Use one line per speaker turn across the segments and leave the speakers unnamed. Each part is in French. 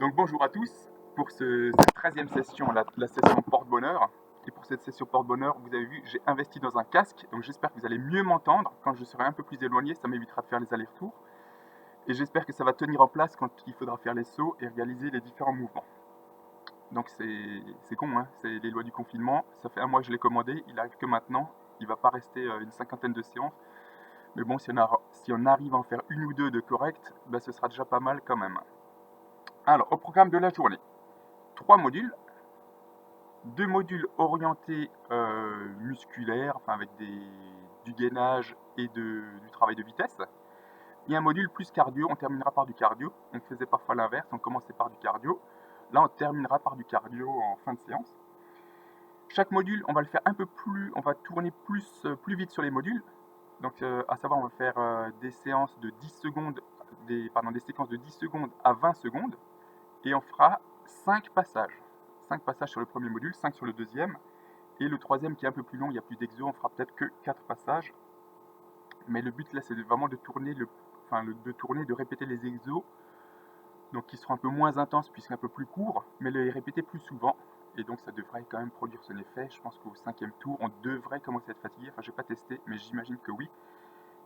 Donc bonjour à tous pour cette 13e session, la session porte-bonheur. Et pour cette session porte-bonheur, vous avez vu, j'ai investi dans un casque, donc j'espère que vous allez mieux m'entendre. Quand je serai un peu plus éloigné, ça m'évitera de faire les allers-retours. Et j'espère que ça va tenir en place quand il faudra faire les sauts et réaliser les différents mouvements. Donc c'est con, hein, c'est les lois du confinement. Ça fait un mois que je l'ai commandé, il arrive que maintenant. Il ne va pas rester une cinquantaine de séances. Mais bon, si on arrive à en faire une ou deux de correctes, ben ce sera déjà pas mal quand même. Alors, au programme de la journée, 3 modules. 2 modules orientés musculaires, enfin avec du gainage et du travail de vitesse. Et un module plus cardio, on terminera par du cardio. On faisait parfois l'inverse, on commençait par du cardio. Là, on terminera par du cardio en fin de séance. Chaque module, on va le faire un peu plus, on va tourner plus vite sur les modules. Donc, à savoir, on va faire des séances de 10 secondes, des séquences de 10 secondes à 20 secondes. Et on fera 5 passages. 5 passages sur le premier module, 5 sur le deuxième. Et le troisième qui est un peu plus long, il n'y a plus d'exo, on fera peut-être que 4 passages. Mais le but là, c'est vraiment de tourner, de répéter les exos, donc qui seront un peu moins intenses puisqu'un peu plus courts, mais les répéter plus souvent. Et donc ça devrait quand même produire son effet. Je pense qu'au 5e tour, on devrait commencer à être fatigué. Enfin, je n'ai pas testé, mais j'imagine que oui.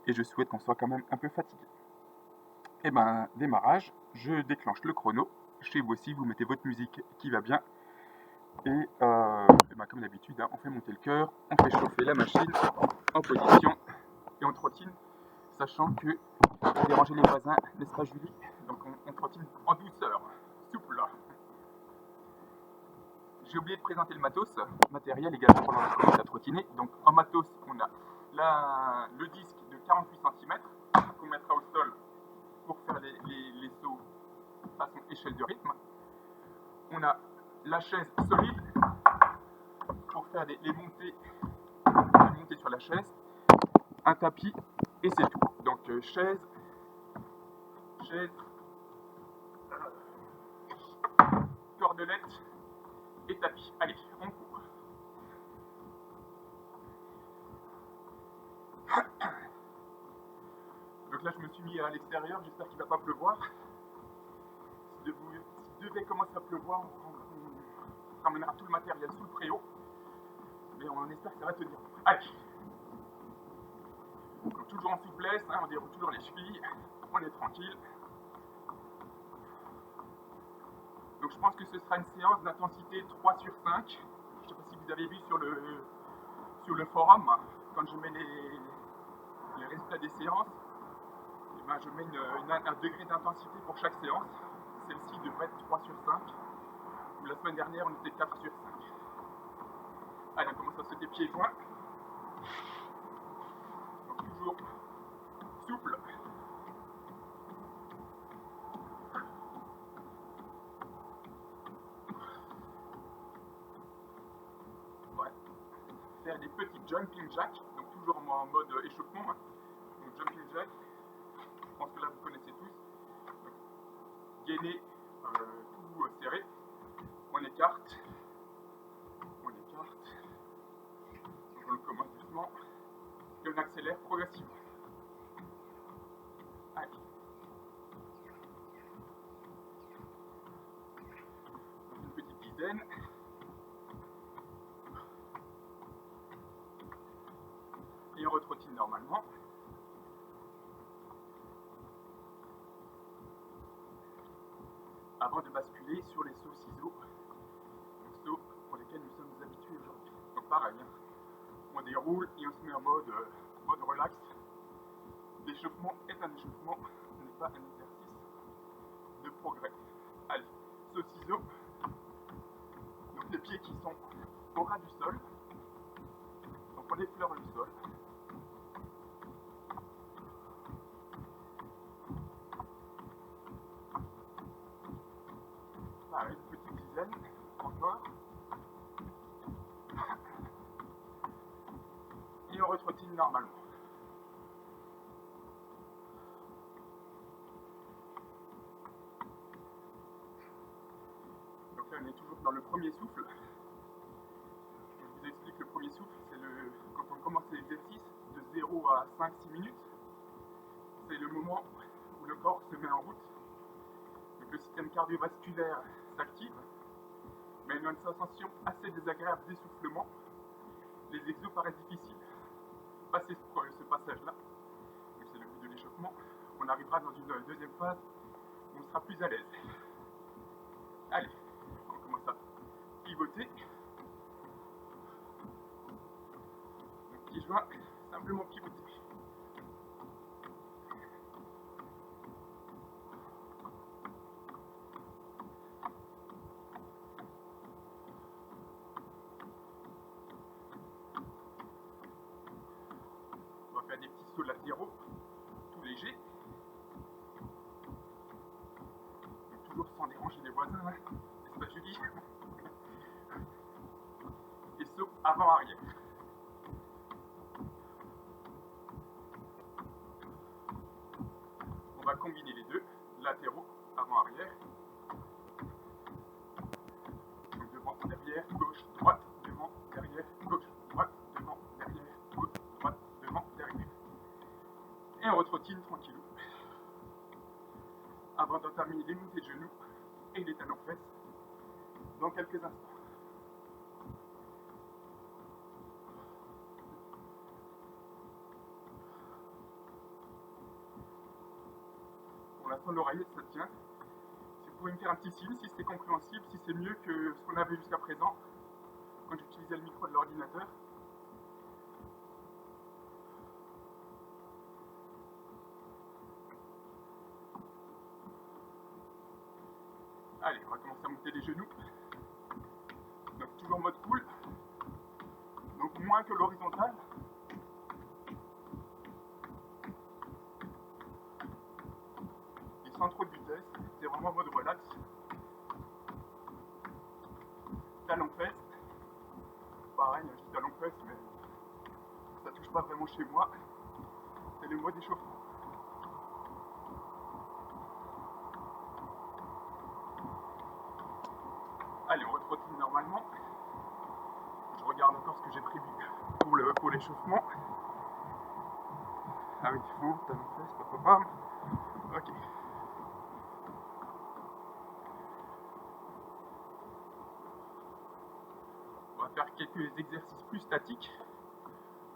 Et je souhaite qu'on soit quand même un peu fatigué. Et ben, démarrage, je déclenche le chrono. Chez vous aussi, vous mettez votre musique qui va bien. Et ben, comme d'habitude, hein, on fait monter le cœur, on fait chauffer la machine en position et on trottine, sachant que déranger les voisins, n'est-ce pas Julie? Donc on trottine en douceur, souple. J'ai oublié de présenter le matos, matériel également pendant que je commence à trottiner. Donc en matos, on a le disque de 48 cm qu'on mettra au sol pour faire les sauts façon échelle de rythme. On a la chaise solide pour faire les montées sur la chaise, un tapis et c'est tout. Donc chaise, cordelette et tapis. Allez, on court. Donc là je me suis mis à l'extérieur, j'espère qu'il ne va pas pleuvoir. S'il devait commencer à pleuvoir, on ramènera tout le matériel sous le préau. Mais on espère que ça va tenir. Allez. Donc, toujours en souplesse, hein, on déroule toujours les chevilles, on est tranquille. Donc je pense que ce sera une séance d'intensité 3 sur 5. Je ne sais pas si vous avez vu sur le forum, quand je mets les résultats des séances, et ben je mets un degré d'intensité pour chaque séance. Celle-ci devrait être 3 sur 5. Ou la semaine dernière, on était 4 sur 5. Allez, on commence à sauter pieds joints. Donc toujours souple. Ouais. Faire des petits jumping jacks, donc toujours en mode échauffement. Hein. Donc jumping jack, je pense que là vous connaissez tous. Donc, gainer, tout serré. On écarte. Donc on le commence doucement. Et on accélère progressivement. Allez. Donc une petite dizaine. Et on retrottine normalement. Avant de basculer sur les sauts ciseaux. Donc sauts pour lesquels nous sommes habitués aujourd'hui. Donc pareil, hein. On déroule et on se met en mode relax. L'échauffement est un échauffement, ce n'est pas un exercice de progrès. Allez, saut ciseaux. Donc les pieds qui sont au ras du sol. Donc on effleure le sol. Pareil, une petite dizaine, encore. Et on retrottine normalement. Donc là on est toujours dans le premier souffle. Je vous explique le premier souffle, c'est quand on commence l'exercice de 0 à 5-6 minutes. C'est le moment où le corps se met en route. Donc le système cardiovasculaire s'active, mais on a une sensation assez désagréable d'essoufflement. Les exos paraissent difficiles. Passer ce passage-là, c'est le but de l'échauffement, on arrivera dans une deuxième phase où on sera plus à l'aise. Allez, on commence à pivoter. Mon petit joint, simplement pivoter. On va faire des petits sauts latéraux, tout légers. Donc, toujours sans déranger les voisins, hein. N'est-ce pas Julie? Et saut avant-arrière. On va combiner les deux, latéraux, avant-arrière. Donc devant, derrière, gauche, droite, devant, derrière, gauche, droite, devant, derrière, gauche, droite, devant, derrière. Et on retrottine tranquillou. Avant d'entamer les montées de genoux et les talons-fesses dans quelques instants. Pour l'instant, l'oreillette, ça tient. Si vous pouvez me faire un petit signe, si c'est compréhensible, si c'est mieux que ce qu'on avait jusqu'à présent, quand j'utilisais le micro de l'ordinateur. Allez, on va commencer à monter les genoux. Donc toujours mode cool. Donc moins que l'horizontale. Et sans trop de vitesse. C'est vraiment mode relax. Talon-fesses. Pareil, je dis talon-fesses, mais ça touche pas vraiment chez moi. C'est le mode échauffement. Allez, on retrottine normalement. Je regarde encore ce que j'ai prévu pour l'échauffement. Ah oui, fond, talon-fesses, papa. Ok. On va faire quelques exercices plus statiques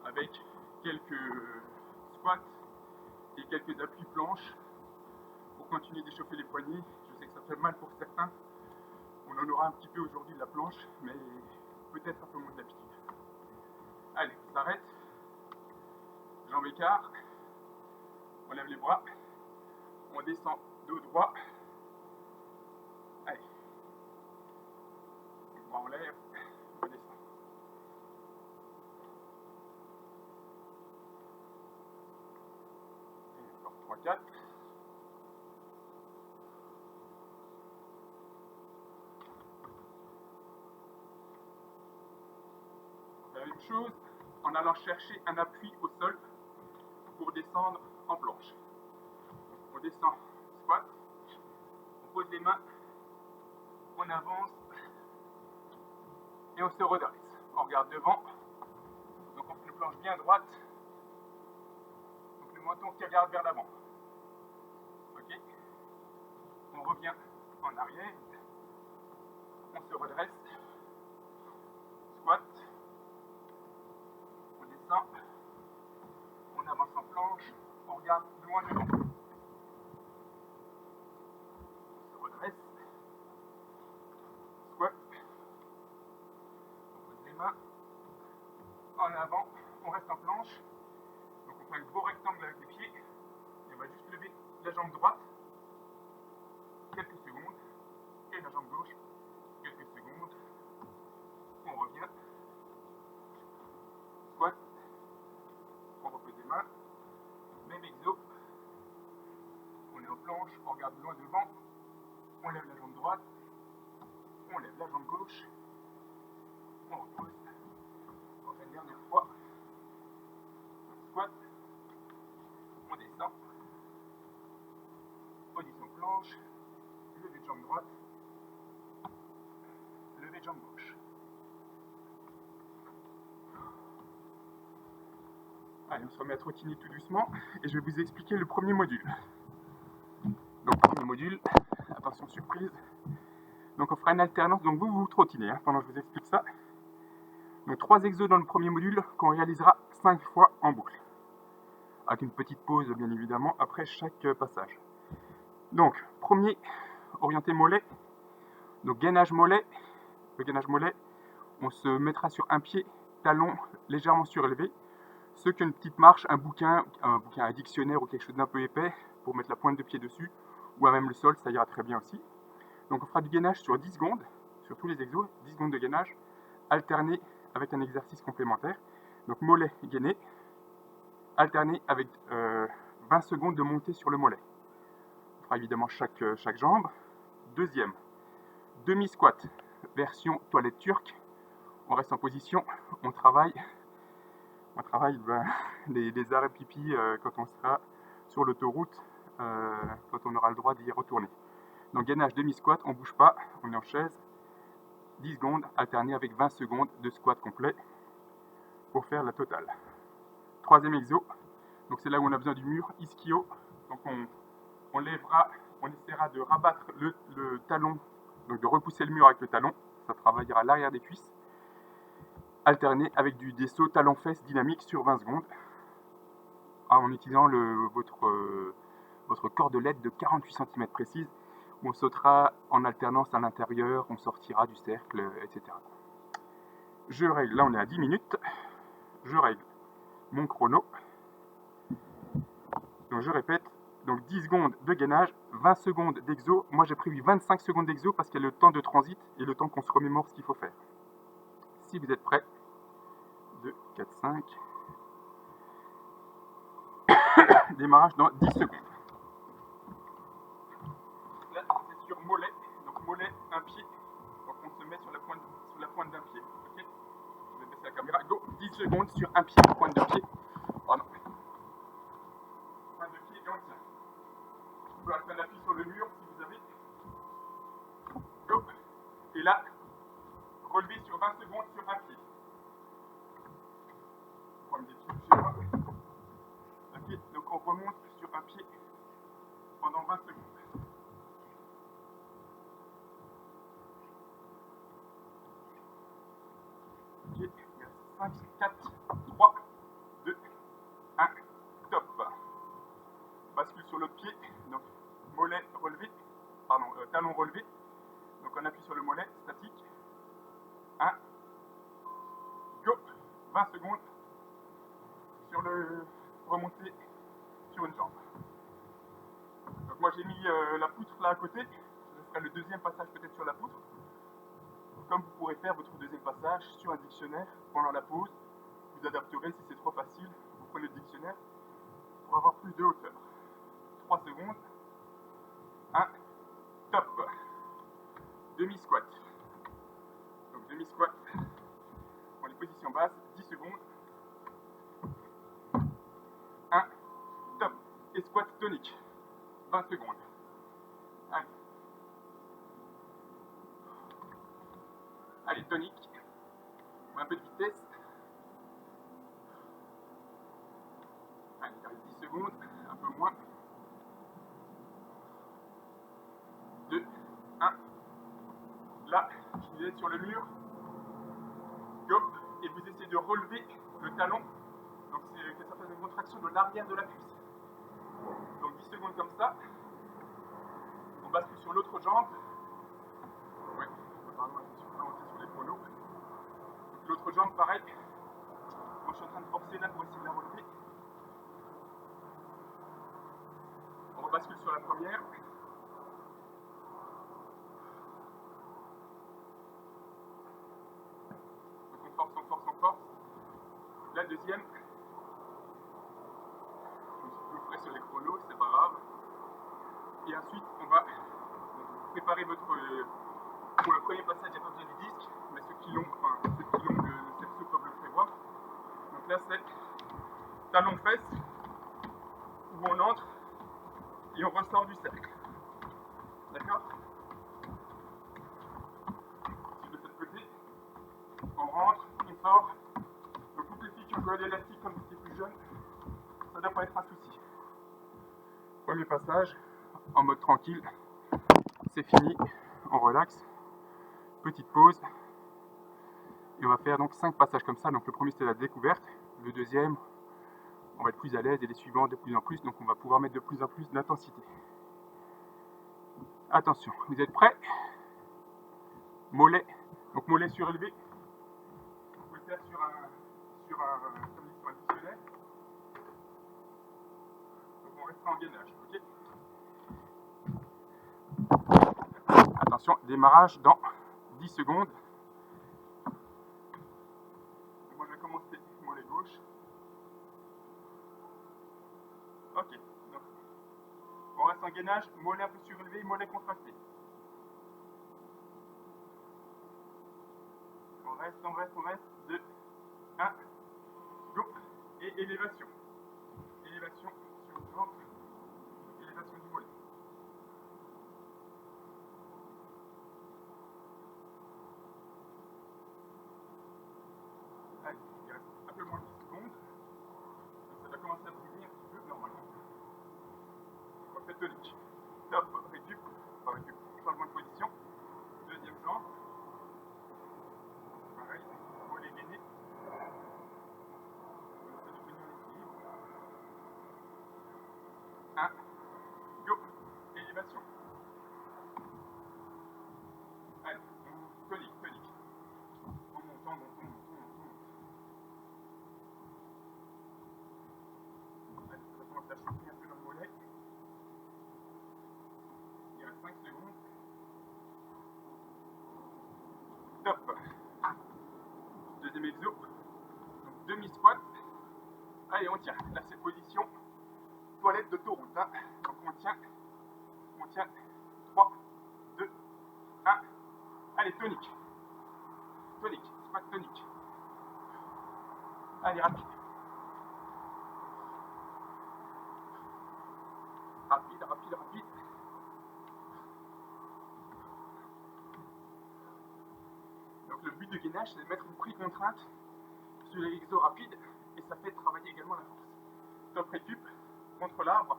avec quelques squats et quelques appuis planches pour continuer d'échauffer les poignets. Je sais que ça fait mal pour certains. On en aura un petit peu aujourd'hui de la planche, mais peut-être un peu moins d'habitude. Allez, on s'arrête. Jambes écart. On lève les bras. On descend dos droit. Allez. Les bras on lève. On descend. Et encore 3, 4. La même chose en allant chercher un appui au sol pour descendre en planche. On descend, squat, on pose les mains, on avance et on se redresse. On regarde devant, donc on fait une planche bien droite, donc le menton qui regarde vers l'avant. Ok, on revient en arrière, on se redresse, squat, on descend, on avance en planche, on regarde loin devant. On se redresse, squat, on pose les mains, en avant, on reste en planche, donc on fait un gros rectangle avec les pieds, et on va juste lever la jambe droite, quelques secondes, et la jambe gauche, quelques secondes, on revient, squat, on repose les mains, même exo, on est en planche, on regarde loin devant, on lève la jambe droite, on lève la jambe gauche, on repose, on fait une dernière fois, squat, on descend, position planche, levée de jambe droite, levée de jambe gauche. Allez, on se remet à trottiner tout doucement et je vais vous expliquer le premier module. Donc, premier module, attention surprise. Donc on fera une alternance, donc vous trottinez pendant que je vous explique ça. Donc 3 exos dans le premier module qu'on réalisera 5 fois en boucle. Avec une petite pause bien évidemment après chaque passage. Donc premier, orienté mollet. Donc gainage mollet. Le gainage mollet, on se mettra sur un pied, talon légèrement surélevé. Ceux qui ont une petite marche, un bouquin, un dictionnaire ou quelque chose d'un peu épais pour mettre la pointe de pied dessus, ou à même le sol, ça ira très bien aussi. Donc on fera du gainage sur 10 secondes, sur tous les exos, 10 secondes de gainage, alterné avec un exercice complémentaire. Donc mollet gainé, alterné avec 20 secondes de montée sur le mollet. On fera évidemment chaque jambe. Deuxième, demi-squat, version toilette turque. On reste en position, on travaille les arrêts pipi quand on sera sur l'autoroute, quand on aura le droit d'y retourner. Donc gainage demi-squat, on ne bouge pas, on est en chaise, 10 secondes, alterné avec 20 secondes de squat complet pour faire la totale. Troisième exo, donc c'est là où on a besoin du mur, ischio. Donc on lèvera, on essaiera de rabattre le talon, donc de repousser le mur avec le talon, ça travaillera l'arrière des cuisses. Alterné avec des sauts talon-fesses dynamiques sur 20 secondes en utilisant votre cordelette de 48 cm précise où on sautera en alternance à l'intérieur, on sortira du cercle, etc. Je règle, là on est à 10 minutes, je règle mon chrono. Donc je répète, donc 10 secondes de gainage, 20 secondes d'exo. Moi j'ai prévu 25 secondes d'exo parce qu'il y a le temps de transit et le temps qu'on se remémore ce qu'il faut faire. Si vous êtes prêts, 2, 4, 5. Démarrage dans 10 secondes. Là, c'est sur mollet. Donc mollet, un pied. Donc on se met sur la pointe d'un pied. Ok, je vais baisser la caméra. Go, 10 secondes sur un pied, pointe de pied. Pardon. Pointe de pied et on tient. Vous pouvez faire l'appui sur le mur si vous avez. Go. Et là, relever sur 20 secondes sur un pied. Des trucs chez moi. Ok, donc on remonte sur un pied pendant 20 secondes. Ok, 5, 4, 3, 2, 1, top. Bascule sur l'autre pied, donc mollet relevé, talon relevé. Donc on appuie sur le mollet, statique. 1, go, 20 secondes sur le remonter sur une jambe. Donc moi j'ai mis la poutre là à côté, je ferai le deuxième passage peut-être sur la poutre. Comme vous pourrez faire votre deuxième passage sur un dictionnaire pendant la pause, vous adapterez si c'est trop facile, vous prenez le dictionnaire pour avoir plus de hauteur. 3 secondes, 1, top. Demi-squat. Donc demi-squat, on les positions basses, 10 secondes. 1, top. Et squat tonique, 20 secondes. Allez. Allez, tonique. Un peu de vitesse. Allez, 10 secondes, un peu moins. 2, 1. Là, vous êtes sur le mur. Go. Et vous essayez de relever le talon. Donc c'est que ça fasse une contraction de l'arrière de la cuisse. Donc 10 secondes comme ça. On bascule sur l'autre jambe. Ouais, pardon, je suis planté sur les polos. Donc l'autre jambe, pareil. Moi je suis en train de forcer là pour essayer de la relever. On rebascule sur la première. Donc on force. La deuxième. Je vous ferai sur les chronos, c'est pas grave. Et ensuite, on va préparer votre. Pour le premier passage, il n'y a pas besoin du disque, mais ceux qui l'ont de cerceau peuvent le prévoir. Donc là, c'est talon-fesse, où on entre et on ressort du cercle. D'accord? De cette côté, on rentre, on sort. Donc toutes les filles qui ont joué à l'élastique quand vous étiez plus jeune, ça ne doit pas être un souci. Premier passage, en mode tranquille, c'est fini, on relaxe, petite pause, et on va faire donc 5 passages comme ça. Donc le premier c'était la découverte, le deuxième on va être plus à l'aise et les suivants de plus en plus, donc on va pouvoir mettre de plus en plus d'intensité. Attention, vous êtes prêts? Mollet, donc mollet surélevé, vous pouvez le faire sur un condition additionnelle, donc on restera en gainage, ok? Attention, démarrage dans 10 secondes. Moi je vais commencer mollet gauche. Ok, donc on reste en gainage, mollet un peu surélevé, mollet contracté. On reste, 2, 1, go, et élévation. Élévation sur le ventre, élévation du mollet. Allez, il reste un peu moins de 10 secondes, donc ça va commencer à brûler un petit peu normalement. Refaites tonique. Top, récup, changement de position. Deuxième jambe. Pareil, mollet gainé. On essaie de tenir l'équilibre. 1, go, élévation. Allez, tonique. On monte. Allez, ça va commencer à chauffer un peu dans le mollet. Il reste 5 secondes. Top. Deuxième exo. Donc demi-squat. Allez, on tient. Là, c'est position toilette d'autoroute. Hein. Donc on tient. 3, 2, 1. Allez, tonique. Squat tonique. Allez, rapide. Donc le but du gainage, c'est de mettre une pré-contrainte sur les exos rapides et ça fait travailler également la force. Top récup, contre l'arbre,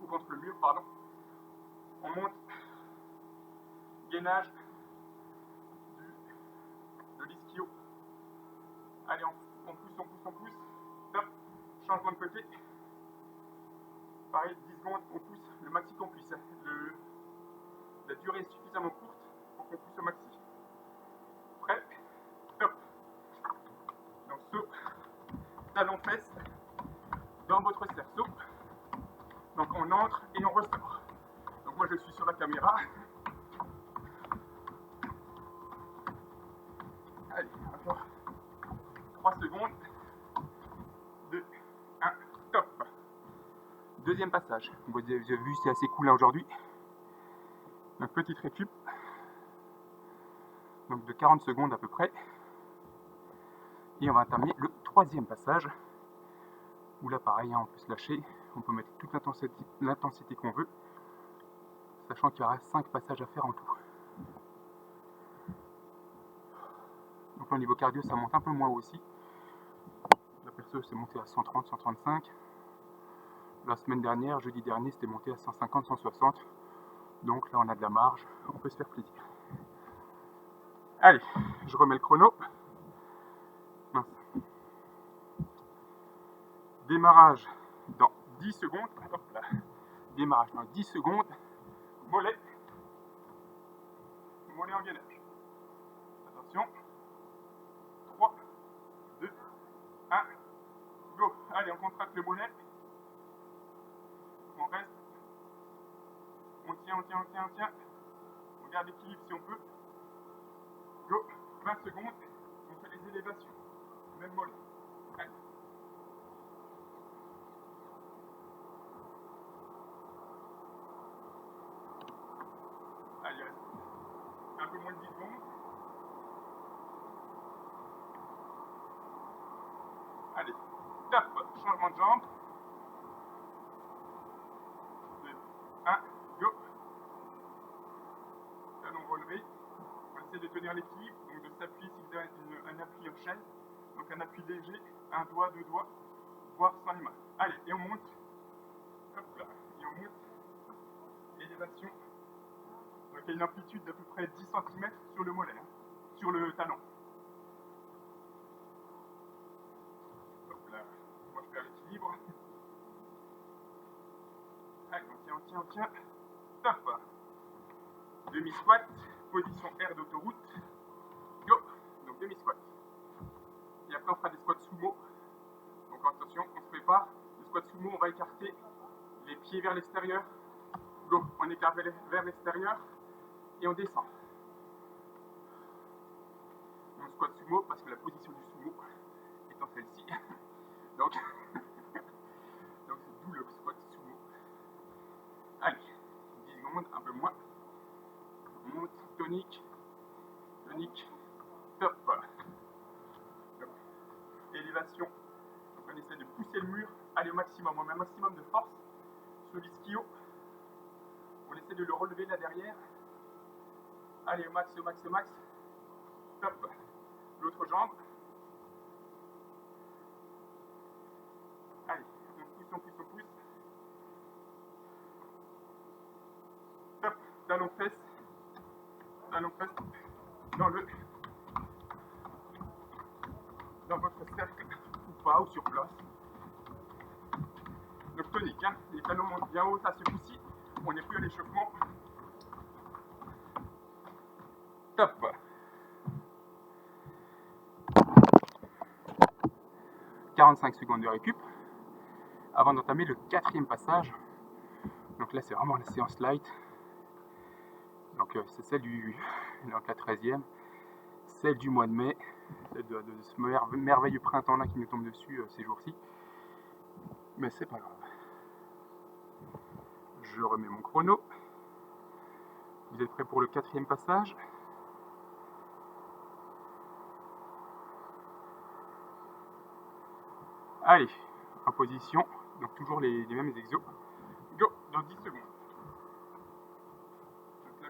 ou contre le mur, pardon. On monte, gainage de l'ischio. Allez, on pousse. Top, changement de côté. Pareil, 10 secondes, on pousse le maxi qu'on puisse. La durée est suffisamment courte pour qu'on pousse au maxi. Prêt? Top. Donc saut, talon-fesse dans votre cerceau. Donc on entre et on ressort. Donc moi je suis sur la caméra. Allez, encore 3 secondes. 2, 1, top. Deuxième passage. Vous avez vu, c'est assez cool là aujourd'hui. Donc petite récup. Donc de 40 secondes à peu près. Et on va terminer le troisième passage. Où là pareil, hein, on peut se lâcher. On peut mettre toute l'intensité qu'on veut. Sachant qu'il y aura 5 passages à faire en tout. Donc au niveau cardio, ça monte un peu moins aussi. La perso, c'est monté à 130, 135. La semaine dernière, jeudi dernier, c'était monté à 150, 160. Donc là, on a de la marge. On peut se faire plaisir. Allez, je remets le chrono. Mince. Démarrage dans 10 secondes. Hop là. Démarrage dans 10 secondes. Mollet en gainage. Attention. 3, 2, 1, go. Allez, on contracte le mollet. On reste. On tient. On garde l'équilibre si on peut. Go. 20 secondes. On fait les élévations. Même mollet. Allez. Allez, il reste un peu moins de 10 secondes. Allez, top, changement de jambe. 2, 1, go. Talon relevé. On va essayer de tenir l'équilibre, donc de s'appuyer si vous avez un appui en chaise. Donc un appui léger, un doigt, 2 doigts, voire sans les mains. Allez, et on monte. Hop là, et on monte. Élévation. Ok. y a une amplitude d'à peu près 10 cm sur le mollet, hein, sur le talon. Donc là, moi je perds l'équilibre. Allez, on tient. Top. Demi-squat, position R d'autoroute. Go. Donc demi-squat. Et après on fera des squats sumo. Donc attention, on se prépare. Le squat sumo, on va écarter les pieds vers l'extérieur. Go, on écarte vers l'extérieur et on descend. On squat sumo parce que la position du sumo étant celle-ci. Donc c'est d'où le squat sumo. Allez, 10 secondes, un peu moins. On monte, tonique, top. Donc, élévation. Donc on essaie de pousser le mur, aller au maximum, on met un maximum de force sur l'ischio. On essaie de le relever là derrière. Allez, au max. Top. L'autre jambe. Allez, on pousse. Top. Talon fesse dans votre cercle ou pas, ou sur place. Donc tonique, hein. Les talons montent bien haut, ça ce coup-ci, on n'est plus à l'échauffement. Top. « 45 secondes de récup avant d'entamer le 4e passage. Donc là c'est vraiment la séance light. Donc c'est celle donc la 13e, celle du mois de mai, celle de ce merveilleux printemps là qui nous tombe dessus ces jours-ci. Mais c'est pas grave. Je remets mon chrono. Vous êtes prêts pour le 4e passage? Allez, en position, donc toujours les mêmes exos. Go, dans 10 secondes. Donc là,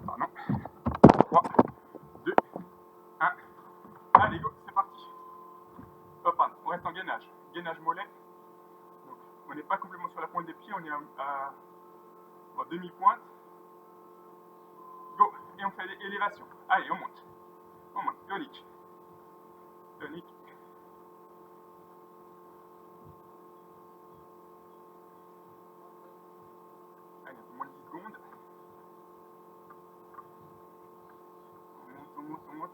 pardon. 3, 2, 1. Allez, go, c'est parti. Oh, pardon, on reste en gainage. Gainage mollet. Donc, on n'est pas complètement sur la pointe des pieds, on est en demi-pointe. Go, et on fait l'élévation. Allez, on monte. Tonique. Allez, un peu moins de 10 secondes. On monte.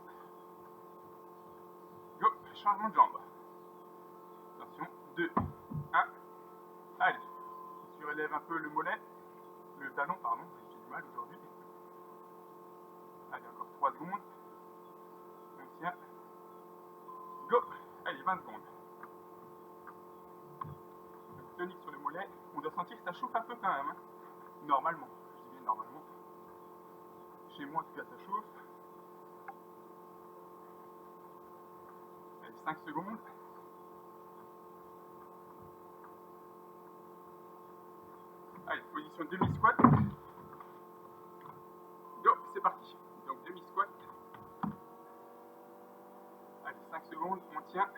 Go, changement de jambe. Attention, 2, 1. Allez, on surélève un peu le mollet. Le talon, pardon, j'ai du mal aujourd'hui. Allez, encore 3 secondes. On tient. Go. Allez, 20 secondes. Donc, tonique sur le mollet. On doit sentir que ça chauffe un peu quand même. Hein. Normalement. Je dis bien normalement. Chez moi, en tout cas, ça chauffe. Allez, 5 secondes. Allez, position demi-squat. Go, c'est parti. Donc, demi-squat. Allez, 5 secondes, on tient.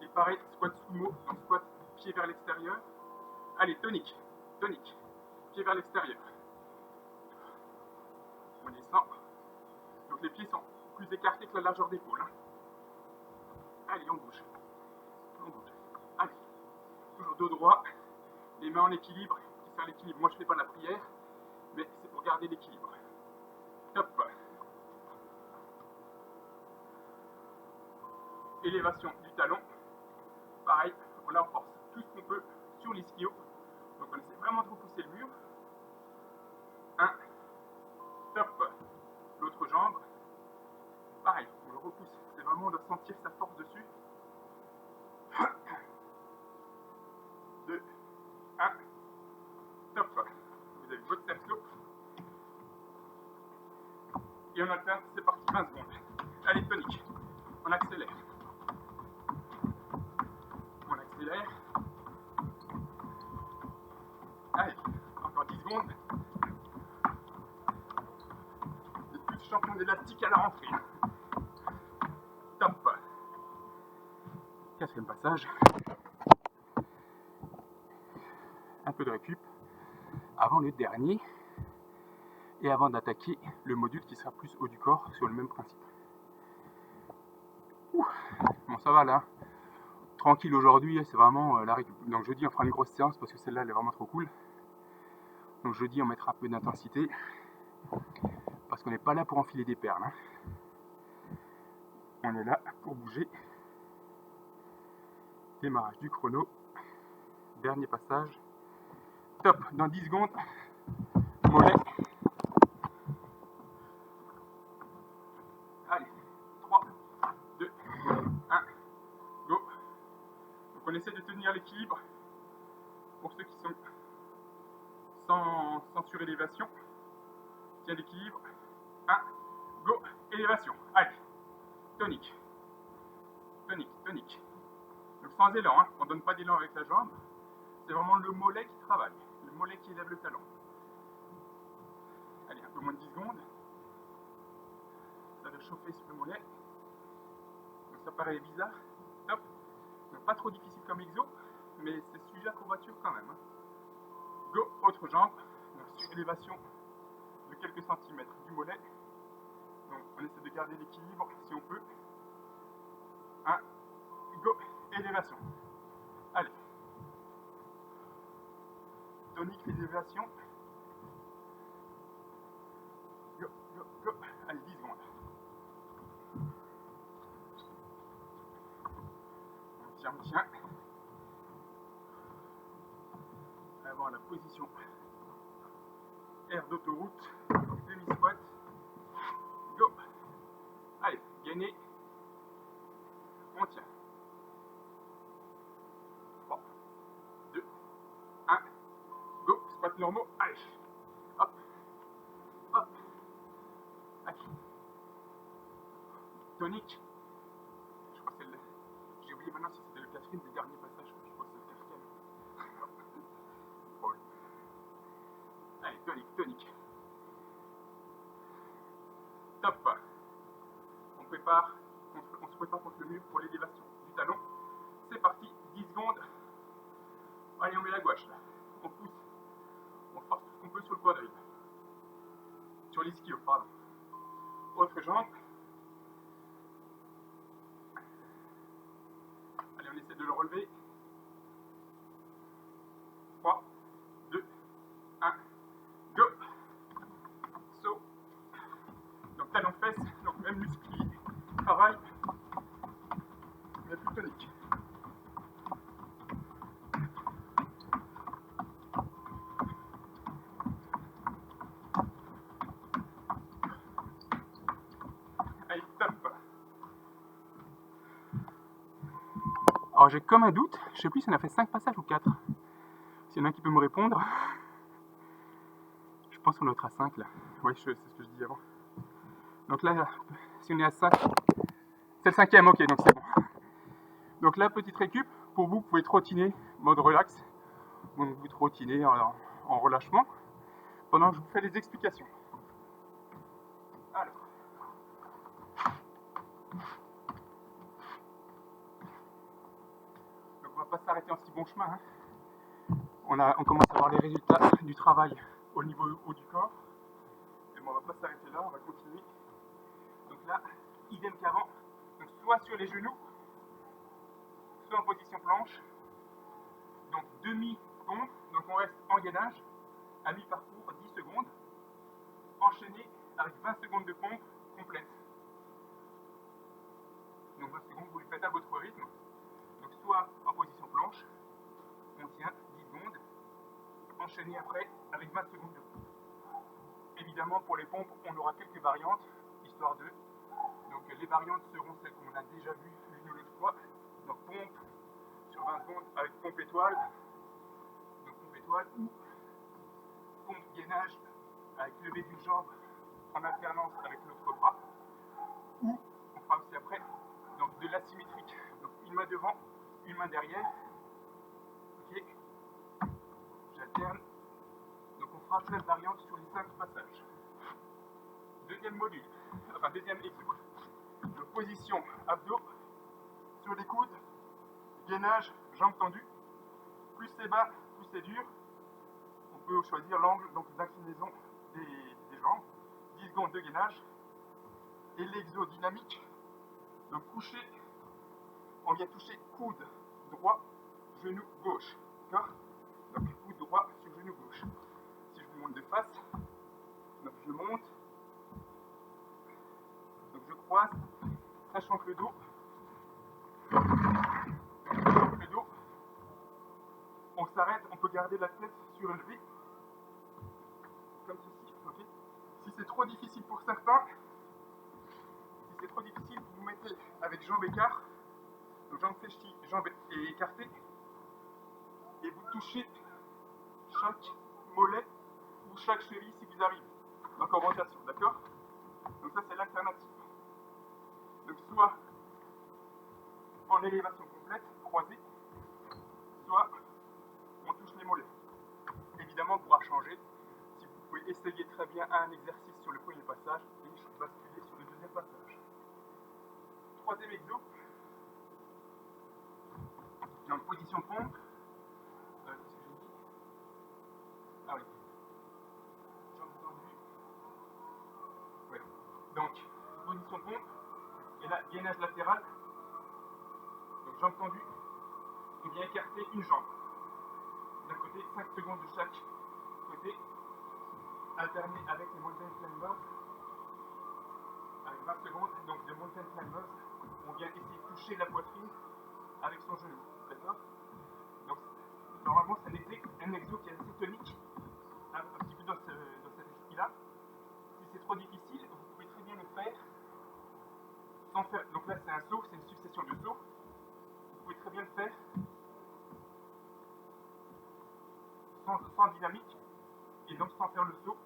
Et pareil, squat sumo, donc squat pied vers l'extérieur. Allez, tonique. Pied vers l'extérieur. On descend. Donc les pieds sont plus écartés que la largeur d'épaule. Hein. Allez, on bouge. Allez, toujours dos droit. Les mains en équilibre, qui sert l'équilibre. Moi je fais pas la prière, mais c'est pour garder l'équilibre. Top. Élévation du talon. Pareil, on la renforce tout ce qu'on peut sur l'ischio. Donc on essaie vraiment de repousser le mur. 1. Top. L'autre jambe. Pareil, on le repousse. C'est vraiment de sentir sa force dessus. 2, 1. Top. Vous avez votre cerceau. Et on alterne, c'est parti, 20 secondes. Allez, tonique. On accélère. Allez, encore 10 secondes. Vous êtes tous champions d'élastique à la rentrée. Top. 4e passage. Un peu de récup avant le dernier. et avant d'attaquer le module qui sera plus haut du corps sur le même principe. Ouh. Bon, ça va là, tranquille aujourd'hui, c'est vraiment la récup. Donc jeudi on fera une grosse séance parce que celle-là elle est vraiment trop cool. Donc jeudi on mettra un peu d'intensité parce qu'on n'est pas là pour enfiler des perles, hein. On est là pour bouger. Démarrage du chrono, dernier passage, top, dans 10 secondes, mollet. Allez, 3, 2, 1, go. Donc on essaie de tenir l'équilibre pour ceux qui sont sans surélévation. Tiens l'équilibre, 1, go, élévation, allez, tonique, tonique, tonique. Donc sans élan, hein. On ne donne pas d'élan avec la jambe, c'est vraiment le mollet qui travaille, le mollet qui élève le talon. Allez, un peu moins de 10 secondes. Ça va chauffer sur le mollet. Donc ça paraît bizarre. Top. Donc pas trop difficile comme exo, mais c'est sujet à courbature quand même, hein. Go, autre jambe. Donc sur élévation de quelques centimètres du mollet. Donc on essaie de garder l'équilibre si on peut. 1, go, élévation. Allez. Tonique, élévation. Go, go, go. Allez, 10 secondes. On tient. Avant la position air d'autoroute, demi-squat. Go. Allez, gainez. On tient. 3, 2, 1. Go. Squat normaux. Allez. Hop. Hop. Allez. Tonique. Je crois que c'est le... J'ai oublié maintenant si c'était le quatrième des derniers passages. Je crois que c'est le quatrième. Drôle. Allez, tonique, tonique. Top. On se prépare contre le mur pour l'élévation du talon. C'est parti, 10 secondes. Allez, on met la gouache là. On pousse. On force tout ce qu'on peut sur le quadrille. Sur l'ischio, pardon. Autre jambe. Allez, on essaie de le relever. 3, 2, 1, go. Saut. Donc talon fesse, donc même muscle qui travaille, mais plus tonique. Allez, top. Alors j'ai comme un doute, je sais plus si on a fait 5 passages ou 4. S'il y en a un qui peut me répondre. Je pense qu'on doit être à 5 là. Oui, c'est ce que je disais avant. Donc là, si on est à 5, c'est le 5e, ok, donc c'est bon. Donc là, petite récup, pour vous pouvez trottiner, mode relax. Donc vous trottinez en relâchement, pendant que je vous fais les explications. Alors. Donc on va pas s'arrêter en si bon chemin, hein. On commence à voir les résultats du travail au niveau haut du corps. Et bon, on va pas s'arrêter là, on va continuer. Donc là, idem qu'avant, donc soit sur les genoux, soit en position planche. Donc demi-pompe, donc on reste en gainage, à mi-parcours, 10 secondes, enchaîné avec 20 secondes de pompe complète. Donc 20 secondes, vous le faites à votre rythme. Donc soit en position planche, on tient 10 secondes, enchaîné après avec 20 secondes de pompe. Évidemment, pour les pompes, on aura quelques variantes, histoire de. Donc les variantes seront celles qu'on a déjà vues l'une ou l'autre fois. Donc pompe sur 20 secondes avec pompe étoile. Donc pompe étoile ou pompe gainage avec lever d'une jambe en alternance avec l'autre bras. Ou on fera aussi après donc de l'asymétrique. Donc une main devant, une main derrière. Ok. J'alterne. Donc on fera plein de variantes sur les 5 passages. Deuxième module, enfin deuxième exo. Donc position abdos sur les coudes, gainage, jambes tendues. Plus c'est bas, plus c'est dur. On peut choisir l'angle donc d'inclinaison des jambes, 10 secondes de gainage, et l'exo dynamique, donc couché, on vient toucher coude droit, genou gauche, d'accord? Donc coude droit sur genou gauche. Si je vous monte de face, donc je monte, donc je croise, sachant que le dos, on s'arrête, on peut garder la tête surélevée, comme ceci, ok? Si c'est trop difficile pour certains, vous vous mettez avec jambes écartes, donc jambes fléchies, jambes écartées, et vous touchez chaque mollet ou chaque cheville si vous arrivez. Donc en rotation, d'accord? Donc ça c'est l'alternative. Donc soit en élévation complète, croisée, soit on touche les mollets. Évidemment, on pourra changer. Si vous pouvez essayer très bien un exercice sur le premier passage et basculer sur le deuxième passage. Troisième exo, en position pompe. Qu'est-ce que j'ai dit? Ah oui. Jambes tendues. Ouais. Donc, position pompe. Et là, gainage latéral. Donc, jambes tendues. On vient écarter une jambe. D'un côté, 5 secondes de chaque côté. Alterner avec les mountain climbers. Avec 20 secondes donc de mountain climbers. On vient essayer de toucher la poitrine avec son genou. D'accord? Donc, normalement, c'est un exo qui est assez tonique. Un petit peu dans cet esprit-là. Si c'est trop difficile, vous pouvez très bien le faire sans faire. Donc là, c'est un saut, c'est une succession de sauts. Vous pouvez très bien le faire sans dynamique et donc sans faire le saut.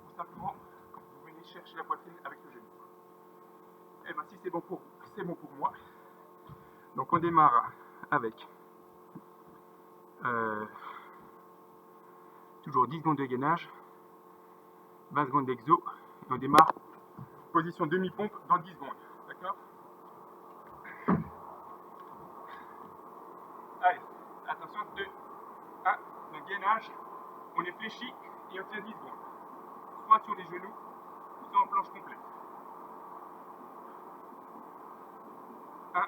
Ou simplement, vous venez chercher la poitrine avec le genou. Et bien, si c'est bon pour vous, c'est bon pour moi. Donc, on démarre avec toujours 10 secondes de gainage, 20 secondes d'exo, et on démarre position demi-pompe dans 10 secondes. D'accord? Allez, attention, 2, 1, donc gainage, on est fléchi et on tient 10 secondes. Soit sur les genoux, soit en planche complète. 1,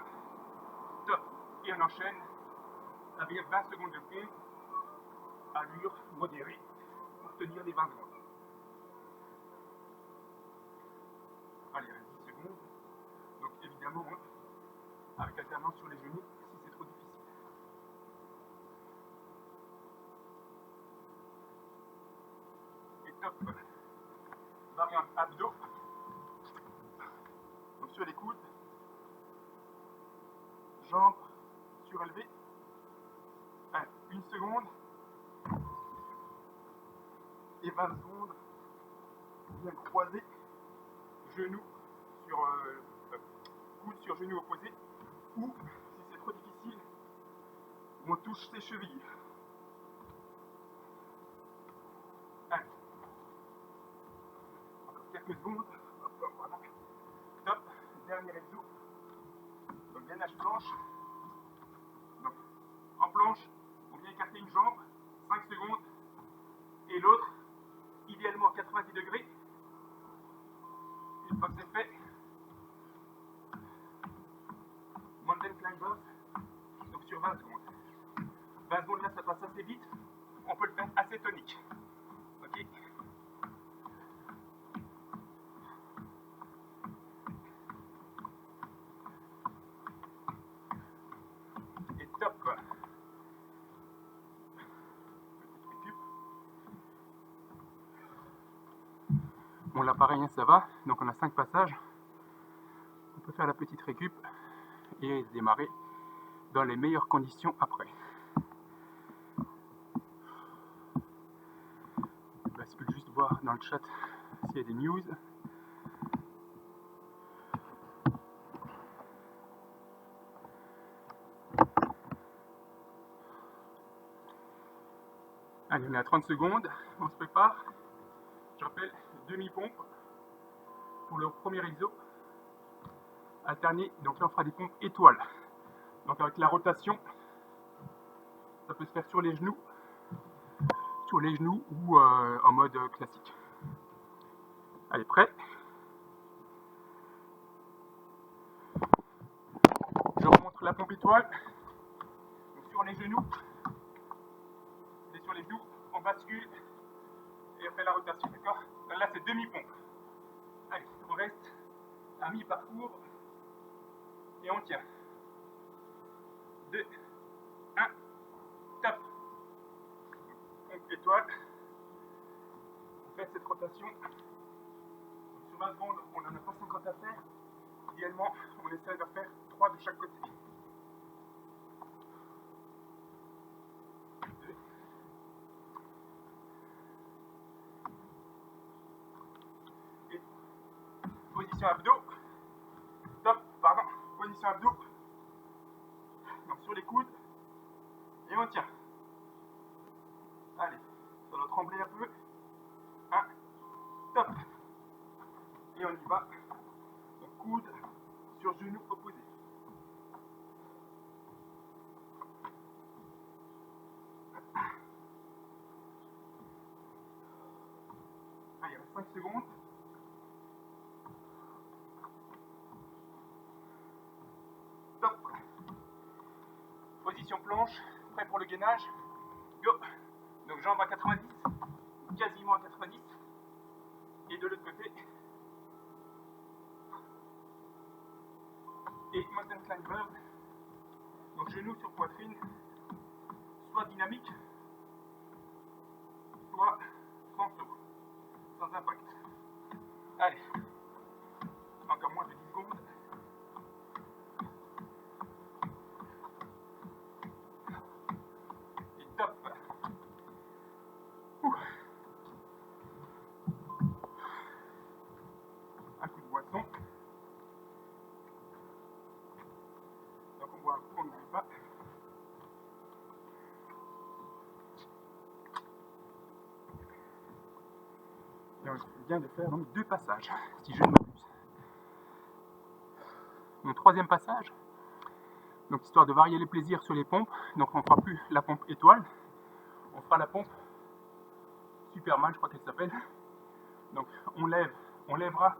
top, et on enchaîne avec 20 secondes de pompe, allure modérée, pour tenir les 20 secondes. Allez, 10 secondes. Donc évidemment, avec alternance sur les genoux, si c'est trop difficile. Et top. Variante abdos. Donc sur les coudes, jambes surélevées. 1 seconde. Et 20 secondes. Bien croisé. Genoux sur coude sur genou opposé. Ou, si c'est trop difficile, on touche ses chevilles. Allez. Encore quelques secondes. Voilà. Top. Dernier exo. Donc gainage planche. Donc, en planche, on vient écarter une jambe, 5 secondes, et l'autre, idéalement 90 degrés. Une fois que c'est fait, mountain climbers, donc sur 20 secondes. 20 secondes là, ça passe assez vite. On peut le faire assez tonique. Ok? Et top. Petite récup. Bon, là pareil, ça va. Donc on a 5 passages. On peut faire la petite récup et démarrer dans les meilleures conditions après. Je bascule juste voir dans le chat s'il y a des news. Allez, on est à 30 secondes, on se prépare. Je rappelle, demi-pompe pour le premier exo. Alterné, donc là on fera des pompes étoiles. Donc avec la rotation, ça peut se faire sur les genoux ou en mode classique. Allez, prêt? Je remonte la pompe étoile. Donc, sur les genoux. Et sur les genoux, on bascule et on fait la rotation, d'accord? Là, c'est demi-pompe. Allez, on reste à mi-parcours et on tient. 2, 1, top. Pompe étoile. On fait cette rotation. Sur 20 secondes, on n'en a pas 50 à faire. Idéalement, on essaie de faire 3 de chaque côté. 2. Et position abdos. Top, pardon. Position abdos. Donc sur les coudes. Et on tient. Allez, ça doit trembler un peu. 1, top. Et on y va. Donc coude sur genou opposé. Allez, il reste 5 secondes. Top. Position planche, prêt pour le gainage. Go. Donc jambes à 90, quasiment à 90. Et de l'autre côté. Et mountain climber. Donc genoux sur poitrine, soit dynamique, soit sans saut, sans impact. Allez, encore moins de 10 secondes. Et top. Un coup de boisson. Donc on boit un coup, on n'oublie pas. Et on vient de faire donc 2 passages, si je ne m'abuse. Donc troisième passage, donc histoire de varier les plaisirs sur les pompes, donc on ne fera plus la pompe étoile, on fera la pompe Superman, je crois qu'elle s'appelle. Donc on lèvera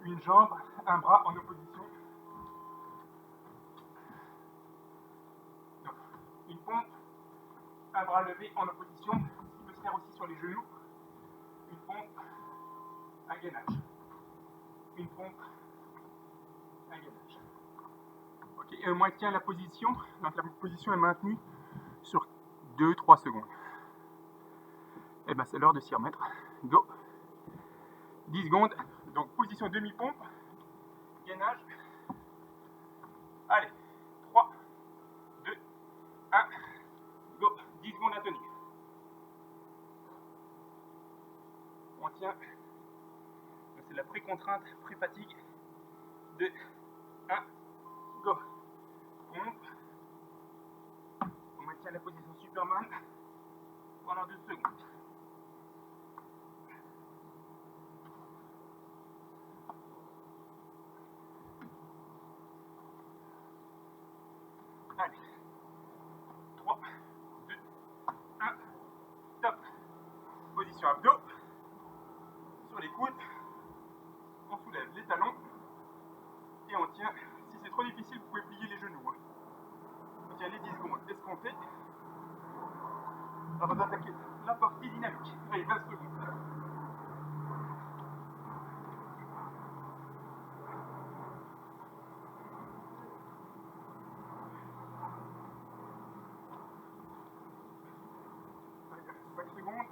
une jambe, un bras en opposition. Donc une pompe, un bras levé en opposition, ce qui peut se faire aussi sur les genoux. Une pompe, un gainage. Une pompe, un gainage. Ok, et on maintient la position, donc la position est maintenue sur 2-3 secondes. Et bien c'est l'heure de s'y remettre. Go. 10 secondes, donc position demi-pompe, gainage. Allez, 3, 2, 1, go. 10 secondes à tenir. On tient. C'est la pré-contrainte, pré-fatigue. 2, 1, go. Pompe. On maintient la position Superman pendant 2 secondes. Allez. 3, 2, 1, top. Position abdos. Sur les coudes. On soulève les talons. Et on tient. Si c'est trop difficile, vous pouvez plier les genoux. On tient les 10 secondes escomptées. Avant d'attaquer la partie dynamique. Allez, 20 secondes. Allez, 5 secondes.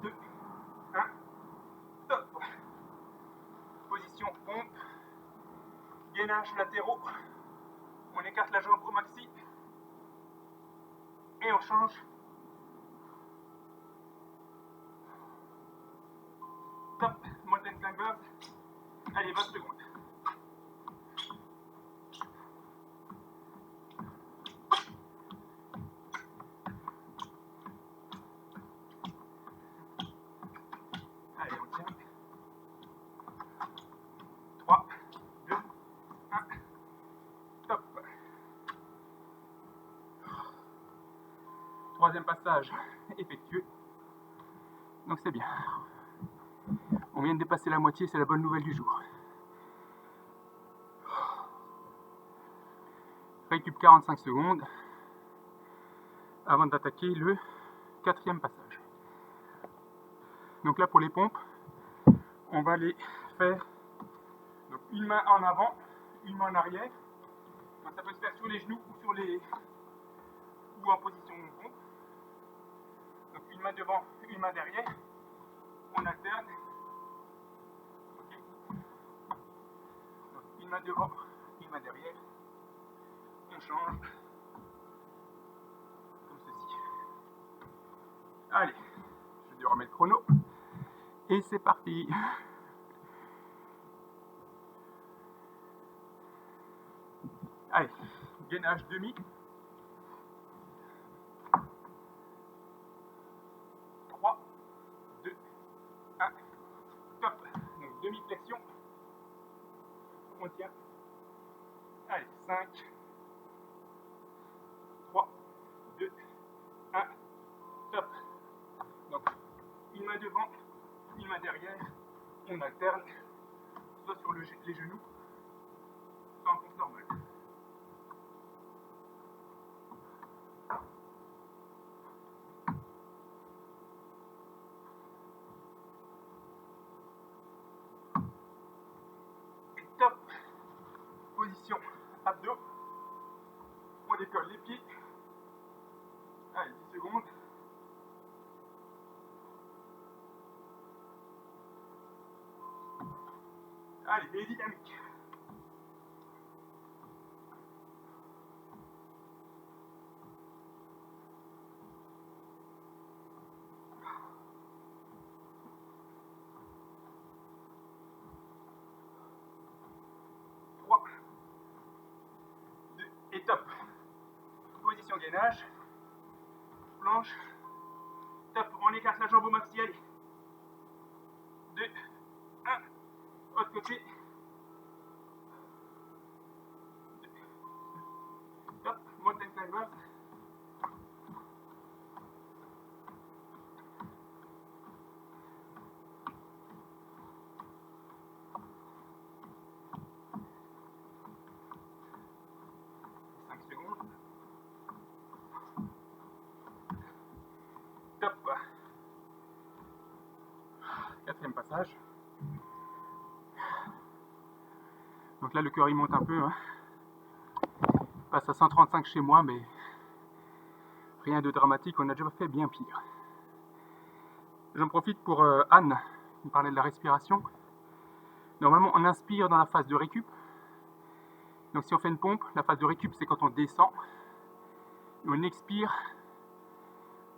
2, 1, top. Position pompe. Gainage latéraux. On écarte la jambe au maxi. Et on change. Top. Mountain climbers. Allez, 20 secondes. Allez, on tient. 3, 2, 1. Top. Troisième passage effectué. Donc c'est bien. On vient de dépasser la moitié, c'est la bonne nouvelle du jour. Récup 45 secondes avant d'attaquer le 4e passage. Donc là pour les pompes, on va les faire donc une main en avant, une main en arrière. Donc ça peut se faire sur les genoux ou en position de pompe. Donc une main devant, une main derrière. On alterne. Okay. Donc une main devant, une main derrière. On change. Comme ceci. Allez, je vais remettre le chrono. Et c'est parti. Allez, gainage demi. 3, 2, 1, top. Donc demi-flexion. On tient. Allez, 5, 3, 2, 1, top. Donc, une main devant, une main derrière. On alterne, soit sur les genoux, soit en pompe normale. Top. Position abdos. On décolle les pieds. Allez, 10 secondes. Allez, et dynamique. Et top. Position gainage. Planche. Top. On écarte la jambe au maxi. Allez. 2, 1. Autre côté. Top. Mountain climbers. Top. 4e passage. Donc là le cœur il monte un peu. Hein. Il passe à 135 chez moi, mais rien de dramatique, on a déjà fait bien pire. J'en profite pour Anne, qui parlait de la respiration. Normalement on inspire dans la phase de récup. Donc si on fait une pompe, la phase de récup c'est quand on descend. Et on expire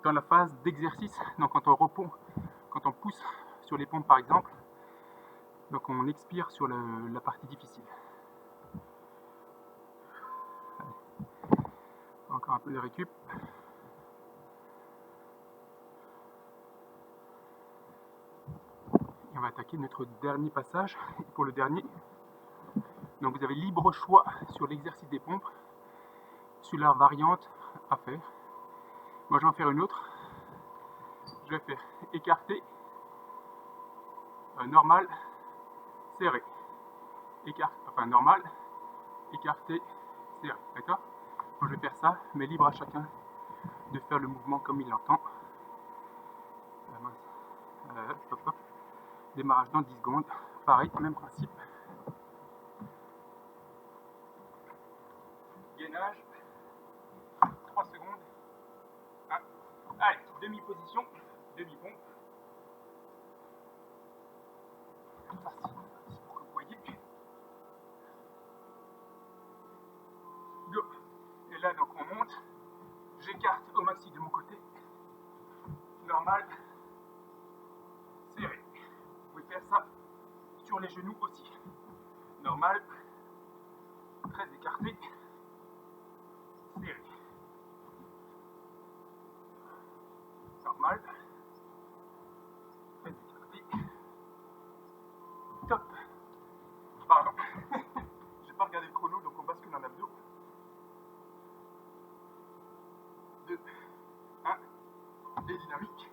dans la phase d'exercice, donc quand on repompe, quand on pousse sur les pompes par exemple, donc on expire sur la partie difficile. Allez. Encore un peu de récup. Et on va attaquer notre dernier passage. Et pour le dernier, donc vous avez libre choix sur l'exercice des pompes, sur la variante à faire. Moi je vais en faire une autre. Je vais faire écarté, normal, serré. Enfin normal, écarté, serré. D'accord? Moi je vais faire ça, mais libre à chacun de faire le mouvement comme il l'entend. Hop, hop. Démarrage dans 10 secondes. Pareil, même principe. Gainage. 3 secondes. 1. Allez, demi-position, demi-pompe. Facile pour que vous voyez. Go. Et là, donc on monte. J'écarte au maxi de mon côté. Normal. Serré. Vous pouvez faire ça sur les genoux aussi. Normal. Très écarté. Serré. Normal. Très écarté. Top. Pardon. J'ai pas regardé le chrono, donc on bascule en abdos. 2, 1. Et dynamique.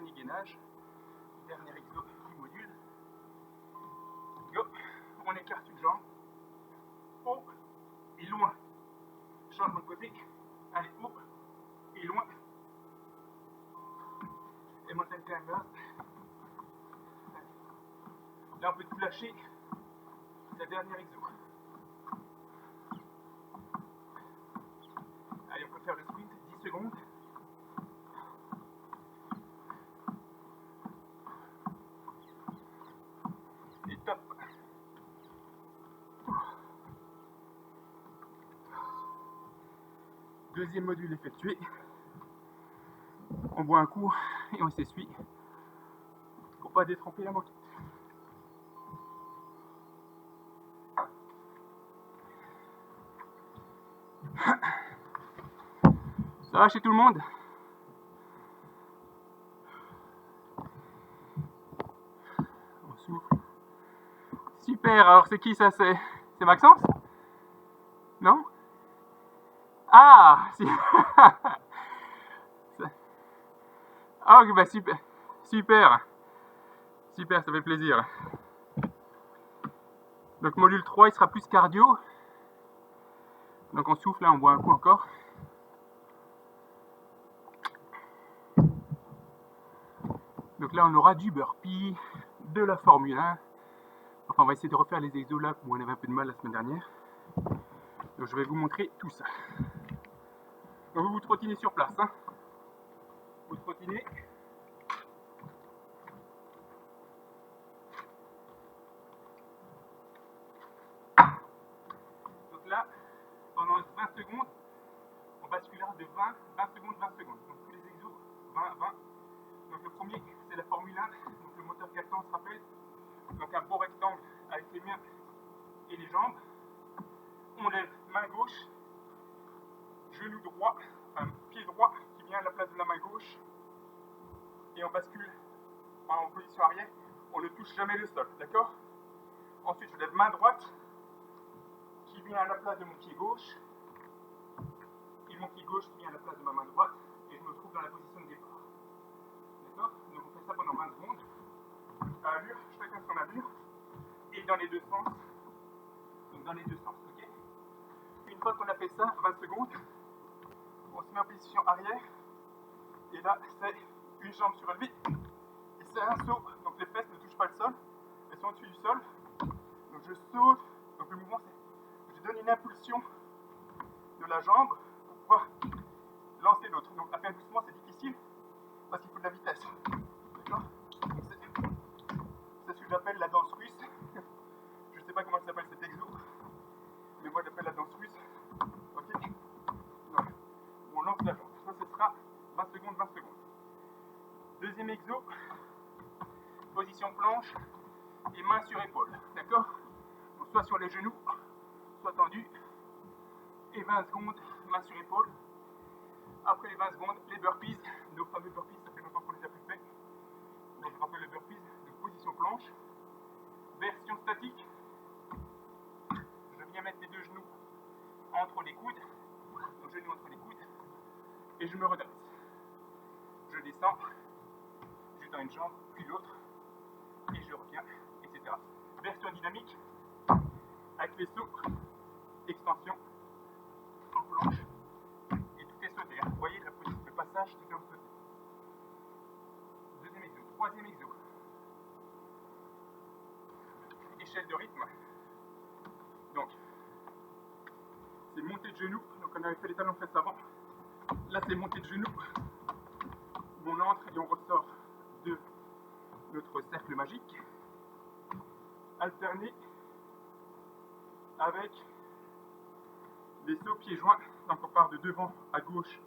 dernier gainage, dernier exo du module. Go, on écarte une jambe, haut et loin. Changement de côté, allez, haut et loin. Et mountain climbers. Là on peut tout lâcher, la dernière exo. Allez, on peut faire le sprint, 10 secondes. Et top. Deuxième module effectué. On boit un coup et on s'essuie pour pas détremper la moquette. Ça va chez tout le monde? On souffle. Super, alors c'est qui ça? C'est Maxence? Non? Ah si. Ah ok, bah super. Super. Super, ça fait plaisir. Donc module 3, il sera plus cardio. Donc on souffle, là on boit un coup encore. Donc là on aura du burpee, de la Formule 1. Enfin on va essayer de refaire les exos là où on avait un peu de mal la semaine dernière. Donc je vais vous montrer tout ça. Donc vous trottinez sur place. Hein. Vous trottinez. Donc là, pendant 20 secondes, on basculera de 20 secondes, 20 secondes. Donc tous les exos, 20, 20. Donc le premier, c'est la Formule 1. Donc le moteur 400, on se rappelle. Donc un beau rectangle avec les mains et les jambes. On lève main gauche, genou droit, pied droit qui vient à la place de la main gauche. Et on bascule en position arrière. On ne touche jamais le sol, d'accord? Ensuite, je lève main droite qui vient à la place de mon pied gauche. Et mon pied gauche qui vient à la place de ma main droite. Et je me trouve dans la position de départ. D'accord? Donc on fait ça pendant 20 secondes. À allure, chacun son allure. Et dans les deux sens. Donc dans les deux sens, ok? Une fois qu'on a fait ça, 20 secondes, on se met en position arrière. Et là, c'est une jambe surélevée. Et c'est un saut. Donc les fesses ne touchent pas le sol. Elles sont au-dessus du sol. Donc je saute. Donc le mouvement, c'est je donne une impulsion de la jambe pour pouvoir lancer l'autre. Donc à faire doucement, c'est difficile parce qu'il faut de la vitesse. D'accord? C'est ce que j'appelle la danse russe. Je ne sais pas comment ça s'appelle cet exo, mais moi j'appelle la danse russe. Ok? Donc, on lance la jambe. Ça, ce sera 20 secondes, 20 secondes. Deuxième exo, position planche et main sur épaule. D'accord? Donc soit sur les genoux, soit tendu. Et 20 secondes, main sur épaule. Après les 20 secondes, les burpees. Nos fameux burpees, ça fait longtemps qu'on les a plus fait. Donc je rappelle le burpees de position planche. Version statique. Je viens mettre les deux genoux entre les coudes. Donc genoux entre les coudes. Et je me redresse. Je descends. Je tends une jambe, puis l'autre. Et je reviens, etc. Version dynamique. Avec les sauts. Extension. En planche. Et tout est sauté. Hein. Vous voyez le passage, tout est en sauté. Deuxième exo. Troisième exo. Échelle de rythme. Donc, c'est montée de genoux. Donc, on avait fait les talons fesses avant. Là, c'est montée de genoux. On entre et on ressort de notre cercle magique. Alterné avec les sauts pieds joints. Donc, on part de devant à gauche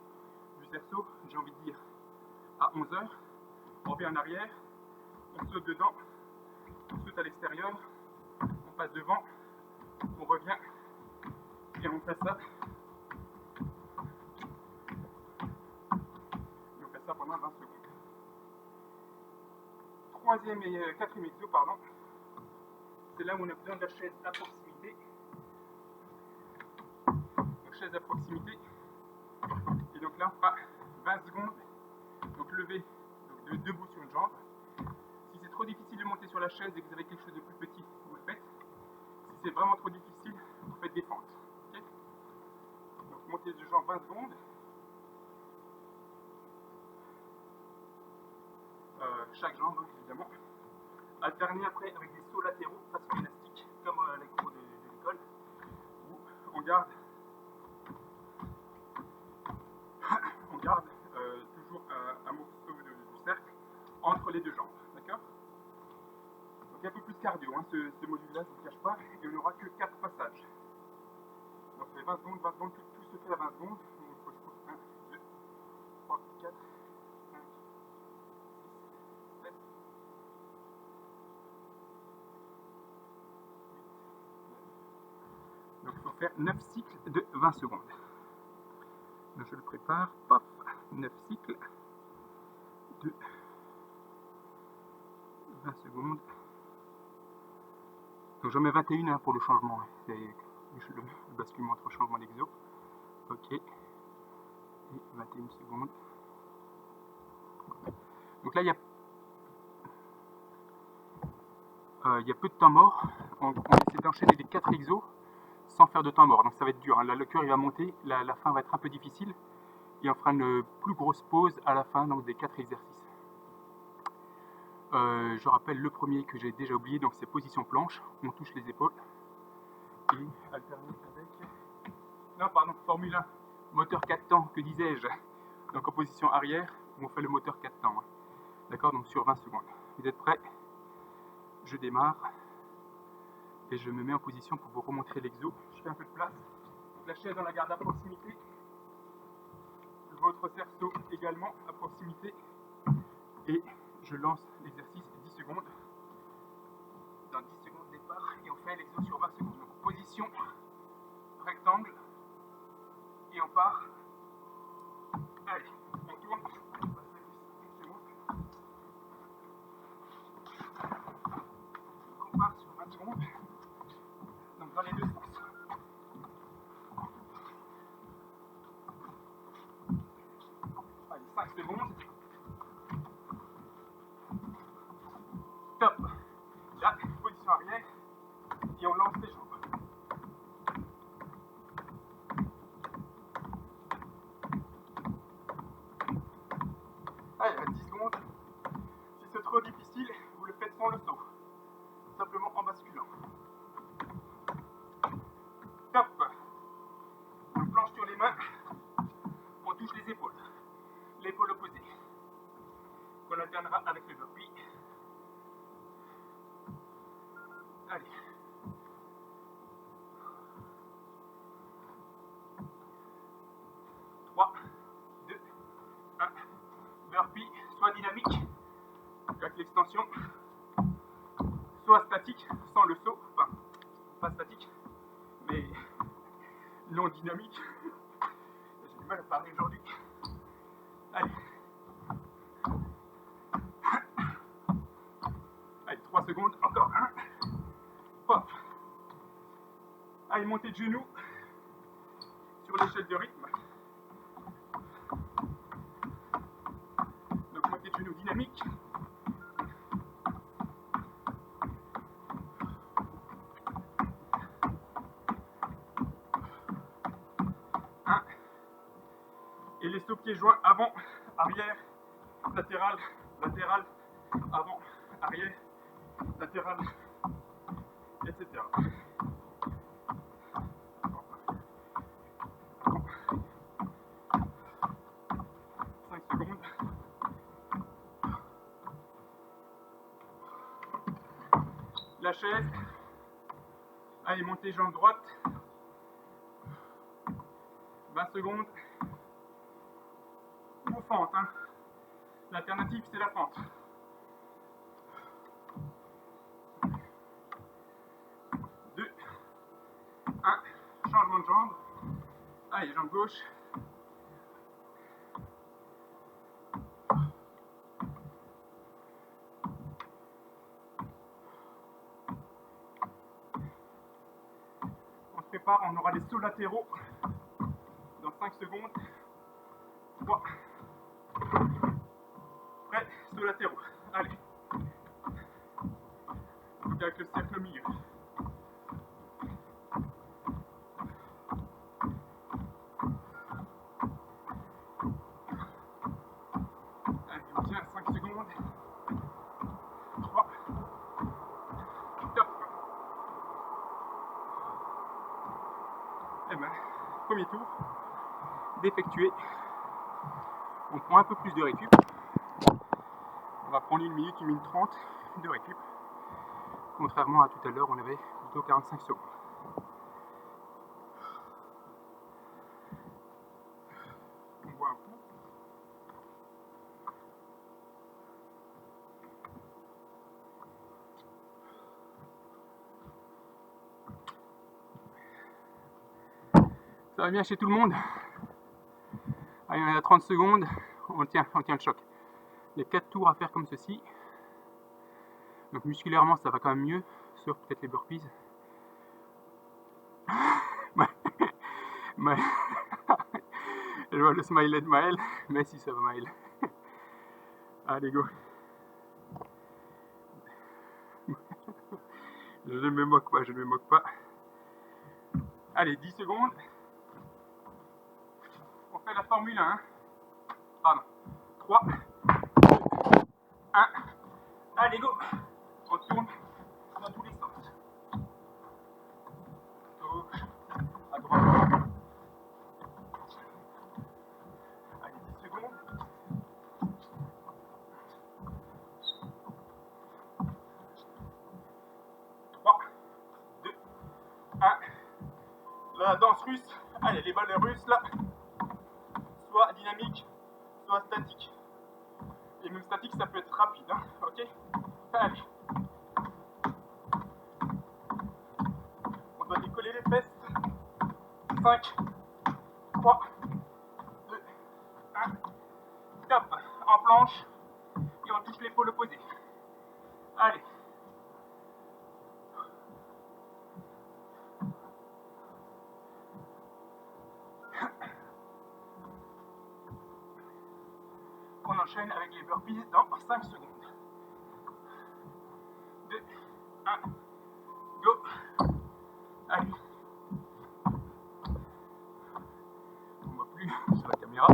du cerceau. J'ai envie de dire à 11h. On revient en arrière. On saute dedans. On saute à l'extérieur. On passe devant. On revient. Et on fait ça. Et on fait ça pendant 20 secondes. Troisième et quatrième exo, pardon. C'est là où on a besoin de la chaise à proximité. Donc chaise à proximité. Et donc là on fera 20 secondes. Donc lever, donc debout sur une jambe. Si c'est trop difficile de monter sur la chaise et que vous avez quelque chose de plus petit, vous le faites. Si c'est vraiment trop difficile, vous faites des fentes. Okay, donc montez de jambes 20 secondes. Chaque jambe, évidemment. Alterner après avec des sauts latéraux façon élastique, comme les cours de l'école, où on garde toujours un morceau du cercle entre les deux jambes. D'accord? Donc un peu plus cardio, hein, ce module-là, je ne vous le cache pas, et il n'y aura que 4 passages. Donc c'est 20 secondes, tout se fait à 20 secondes. Donc il faut que je compte 1, 2, 3, 4, 5, 6, 7, 8, 9. Donc il faut faire 9 cycles de 20 secondes. Donc je le prépare, pop, 9 cycles de 20 secondes. Donc j'en mets 21 hein, pour le changement, c'est le basculement entre changement d'exo. Ok, et 21 secondes. Donc là il y a peu de temps mort. On essaie d'enchaîner les 4 exos sans faire de temps mort. Donc ça va être dur, hein. Là le cœur il va monter, la fin va être un peu difficile. Et on fera une plus grosse pause à la fin donc des 4 exercices. Je rappelle le premier que j'ai déjà oublié, donc c'est position planche. On touche les épaules. Et alterner avec... Non, pardon, Formule 1. Moteur 4 temps, que disais-je? Donc en position arrière, on fait le moteur 4 temps. Hein. D'accord, donc sur 20 secondes. Vous êtes prêts? Je démarre. Et je me mets en position pour vous remontrer l'exo. Je fais un peu de place. La chaise, on la garde à proximité. Votre cerceau également à proximité. Et je lance l'exercice 10 secondes. Dans 10 secondes départ. Et on fait l'exo sur 20 secondes. Donc position, rectangle. Et on part. Allez, on tourne. On part sur 20 secondes. Donc dans les deux sens. Allez, 5 secondes. Top. Là, position arrière. Et on lance les jambes. Allez, il reste 10 secondes. Si c'est trop difficile, vous le faites sans le saut. Simplement en basculant. Top. On planche sur les mains. On touche les épaules. L'épaule opposée. On alternera avec le burpee. Allez. Burpee, soit dynamique avec l'extension, soit statique sans le saut, enfin pas statique, mais non dynamique. J'ai du mal à parler aujourd'hui. Allez. Allez, 3 secondes, encore un. Pop. Allez, montée de genoux sur l'échelle de rythme. Donc montée de genoux dynamique. Et les sauts pieds joints avant, arrière, latéral, latéral, avant, arrière, latéral, etc. 5 secondes. La chaise. Allez, montez jambe droite. 20 secondes. Ou fente. Hein. L'alternative, c'est la fente. 2, 1. Changement de jambe. Allez, jambe gauche. On se prépare, on aura des sauts latéraux dans 5 secondes. 3. Prêt, saut dos latéraux. Allez. Donc avec le cercle au milieu. Allez, on tient 5 secondes. 3. Top. Et ben, premier tour d'effectuer. On prend un peu plus de récup. On va prendre 1 minute, 1 minute 30 de récup. Contrairement à tout à l'heure, on avait plutôt 45 secondes. On voit un coup. Ça va bien chez tout le monde? Allez, on est à 30 secondes, on tient le choc. Il y a 4 tours à faire comme ceci. Donc musculairement ça va quand même mieux, sauf peut-être les burpees. Je vois le smiley de Maël, mais si ça va Maël. Allez go. Je ne me moque pas, je ne me moque pas. Allez, 10 secondes. On fait la Formule 1. Pardon. 3, 2, 1. Allez go. On tourne dans tous les sens. Gauche, à droite. Allez, 10 secondes. 3, 2, 1. La danse russe. Allez, les balles russes là. Soit dynamique, soit statique. Et même statique, ça peut être rapide, hein, ok? Allez. On doit décoller les fesses. 5, 3, 2, 1. Top. En planche. Et on touche l'épaule opposée. Allez. On enchaîne avec les burpees dans 5 secondes. 2, 1, go. Allez. On ne voit plus sur la caméra.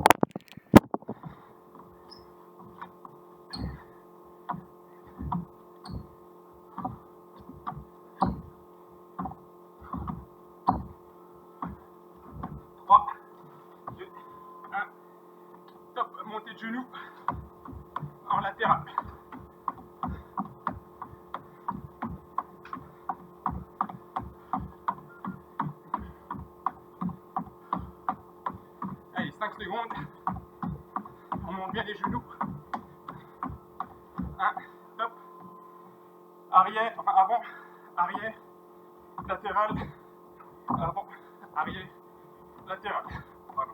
Montée de genoux en latéral. Allez, 5 secondes. On monte bien les genoux. 1, top. Arrière, enfin avant, arrière, latéral, avant, arrière, latéral. Voilà.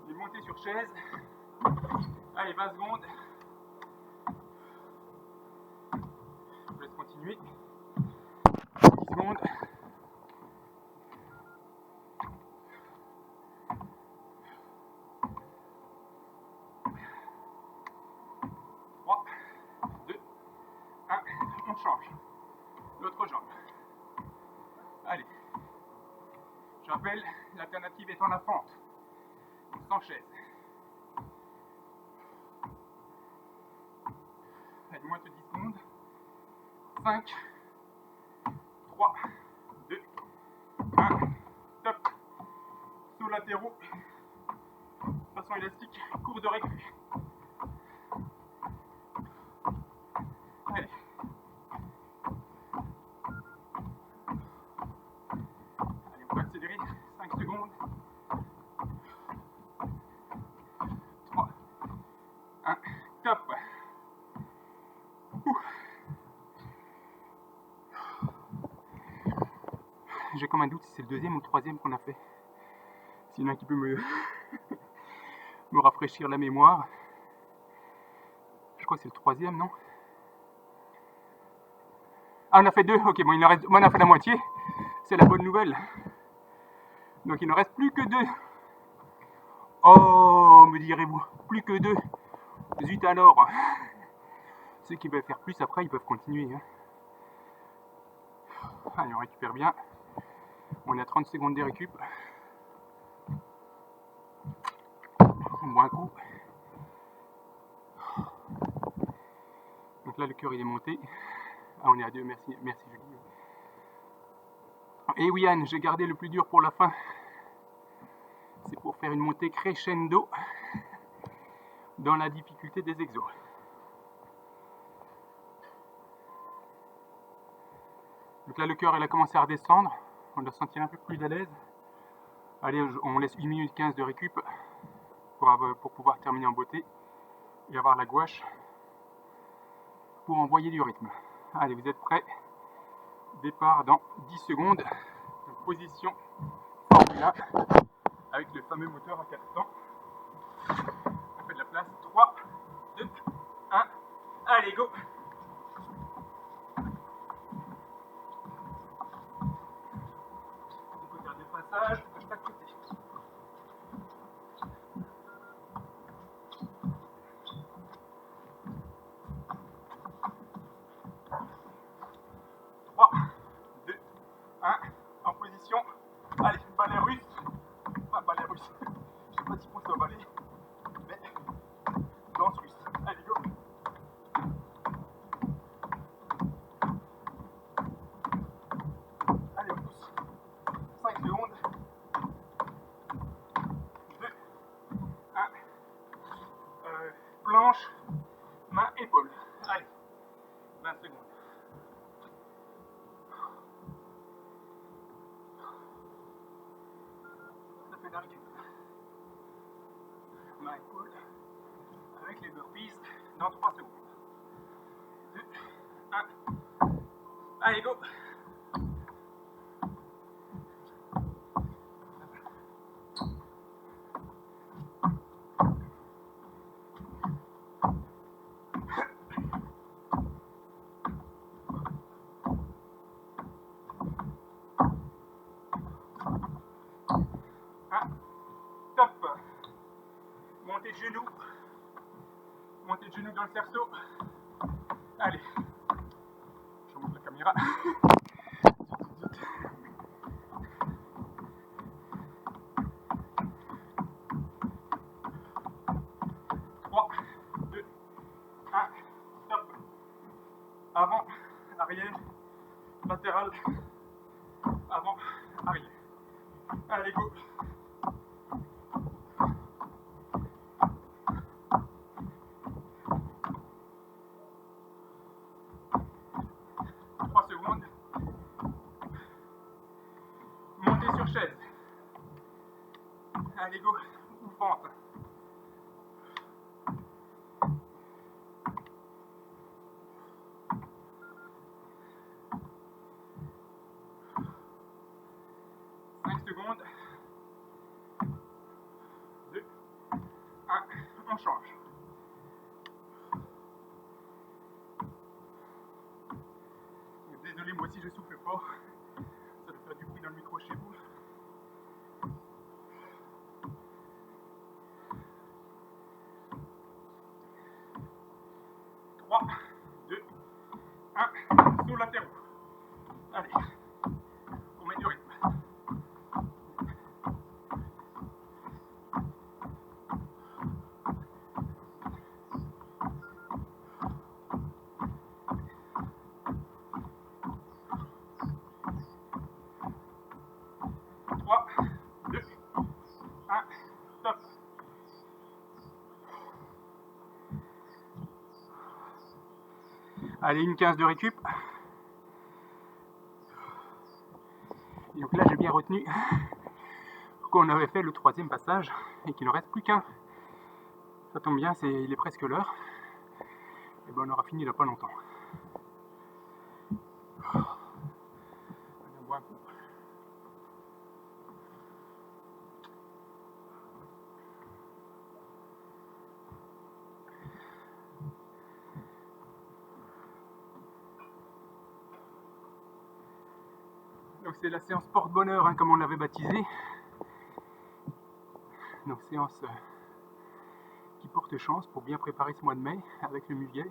Les montées sur chaise. Allez, 20 secondes. Je vous laisse continuer. 10 secondes. 3, 2, 1. On change. L'autre jambe. Allez. Je rappelle, l'alternative étant la fente. Sans chaise. Allez, moins de 10 secondes. 5, 3, 2, 1. Top. Sauts latéraux. Façon élastique. Cours de récup. Allez. Allez, on va accélérer. 5 secondes. 3, 1. Top. J'ai comme un doute si c'est le deuxième ou le troisième qu'on a fait. S'il y en a qui peut me rafraîchir la mémoire. Je crois que c'est le troisième, non? Ah, on a fait 2. Ok, bon, il en reste... on a fait la moitié. C'est la bonne nouvelle. Donc il ne reste plus que 2. Oh, me direz-vous, plus que 2. Zut alors. Ceux qui veulent faire plus après, ils peuvent continuer. Hein. Allez, on récupère bien. On est à 30 secondes de récup. On boit un coup. Donc là, le cœur il est monté. Ah, on est à 2, merci, merci Julie. Et oui, Anne, j'ai gardé le plus dur pour la fin. C'est pour faire une montée crescendo dans la difficulté des exos. Donc là, le cœur il a commencé à redescendre. On doit se sentir un peu plus à l'aise. Allez, on laisse 1 minute 15 de récup pour pouvoir terminer en beauté et avoir la gouache pour envoyer du rythme. Allez, vous êtes prêts? Départ dans 10 secondes. Donc, position Formula avec le fameux moteur à 4 temps. On fait de la place. 3, 2, 1. Allez, go! On peut faire des passages de chaque côté. 3, 2, 1. En position. Allez, balai russe. Enfin, balai russe. Je sais pas si on peut balai. Mais danse russe. Allez, go! Allez, on pousse. 5 secondes. 2, 1. Planche, main, épaule. Allez, 20 secondes. Ça fait de la récup. Main, épaule. Avec les burpees dans 3 secondes. 2, 1. Allez, go! Top. Montez de genoux. Montez de genoux dans le cerceau. Allez. Je remonte la caméra. 3, 2, 1. Top. Avant, arrière, latéral, avant, arrière. Allez, go! Montez sur chaise. Allez, go. Ou fente. Secondes. 2, 1. On change. Désolé, moi aussi je souffle fort. Ça doit faire du bruit dans le micro chez vous. 3, 2, 1. Sur latéraux. Allez, on met du rythme. 3, 2, 1. Top. Allez, une 15 de récup. Et donc là, j'ai bien retenu qu'on avait fait le 3e passage et qu'il ne reste plus qu'un. Ça tombe bien, il est presque l'heure. Et ben on aura fini là pas longtemps. Allez, on boit un coup. Donc c'est la séance porte-bonheur, hein, comme on l'avait baptisé. Donc séance qui porte chance pour bien préparer ce mois de mai avec le muguet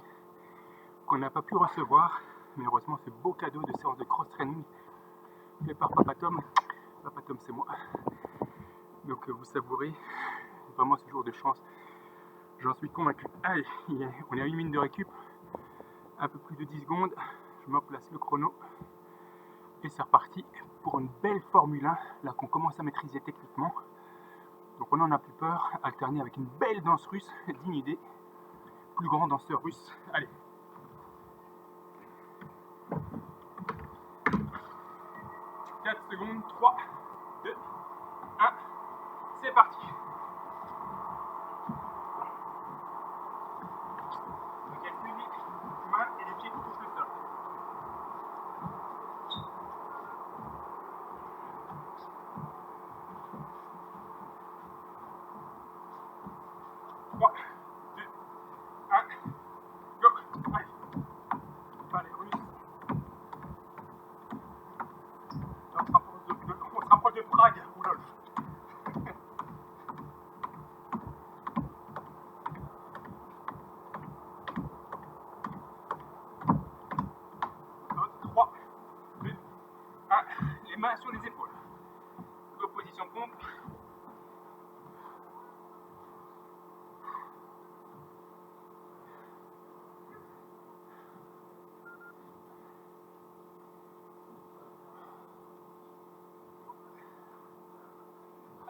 qu'on n'a pas pu recevoir. Mais heureusement, ce beau cadeau de séance de cross-training fait par Papa Tom. Papa Tom, c'est moi. Donc vous savourez vraiment ce jour de chance. J'en suis convaincu. Allez, on est à une minute de récup. Un peu plus de 10 secondes. Je me place le chrono. Et c'est reparti pour une belle Formule 1, là qu'on commence à maîtriser techniquement. Donc on n'en a plus peur, alterner avec une belle danse russe, digne idée. Plus grand danseur russe. Allez. « 4 secondes, 3, 2, 1, c'est parti. Donc elle suivi, main et les pieds qui touchent le sol. Mains sur les épaules. Position pompe.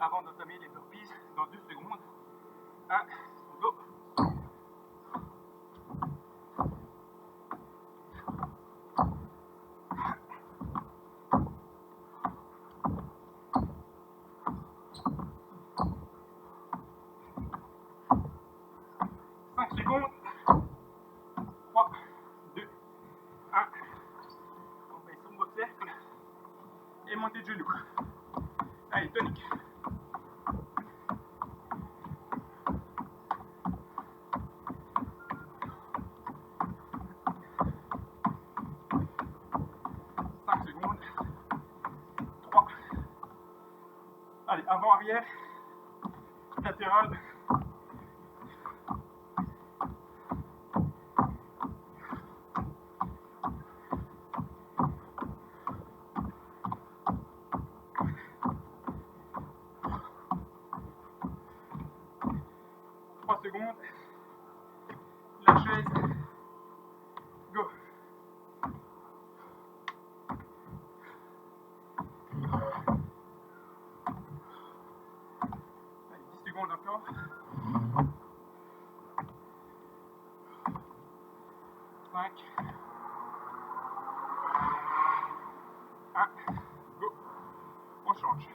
Avant d'entamer les burpees dans 2 secondes. 1, go. 5 secondes. 3, 2, 1. On va sur votre cercle et monter de genoux. Allez, tonique. Allez, avant, arrière, latéral. Secondes. La chaise. Go. Allez, 10 secondes encore. 5. 1. Go. On change.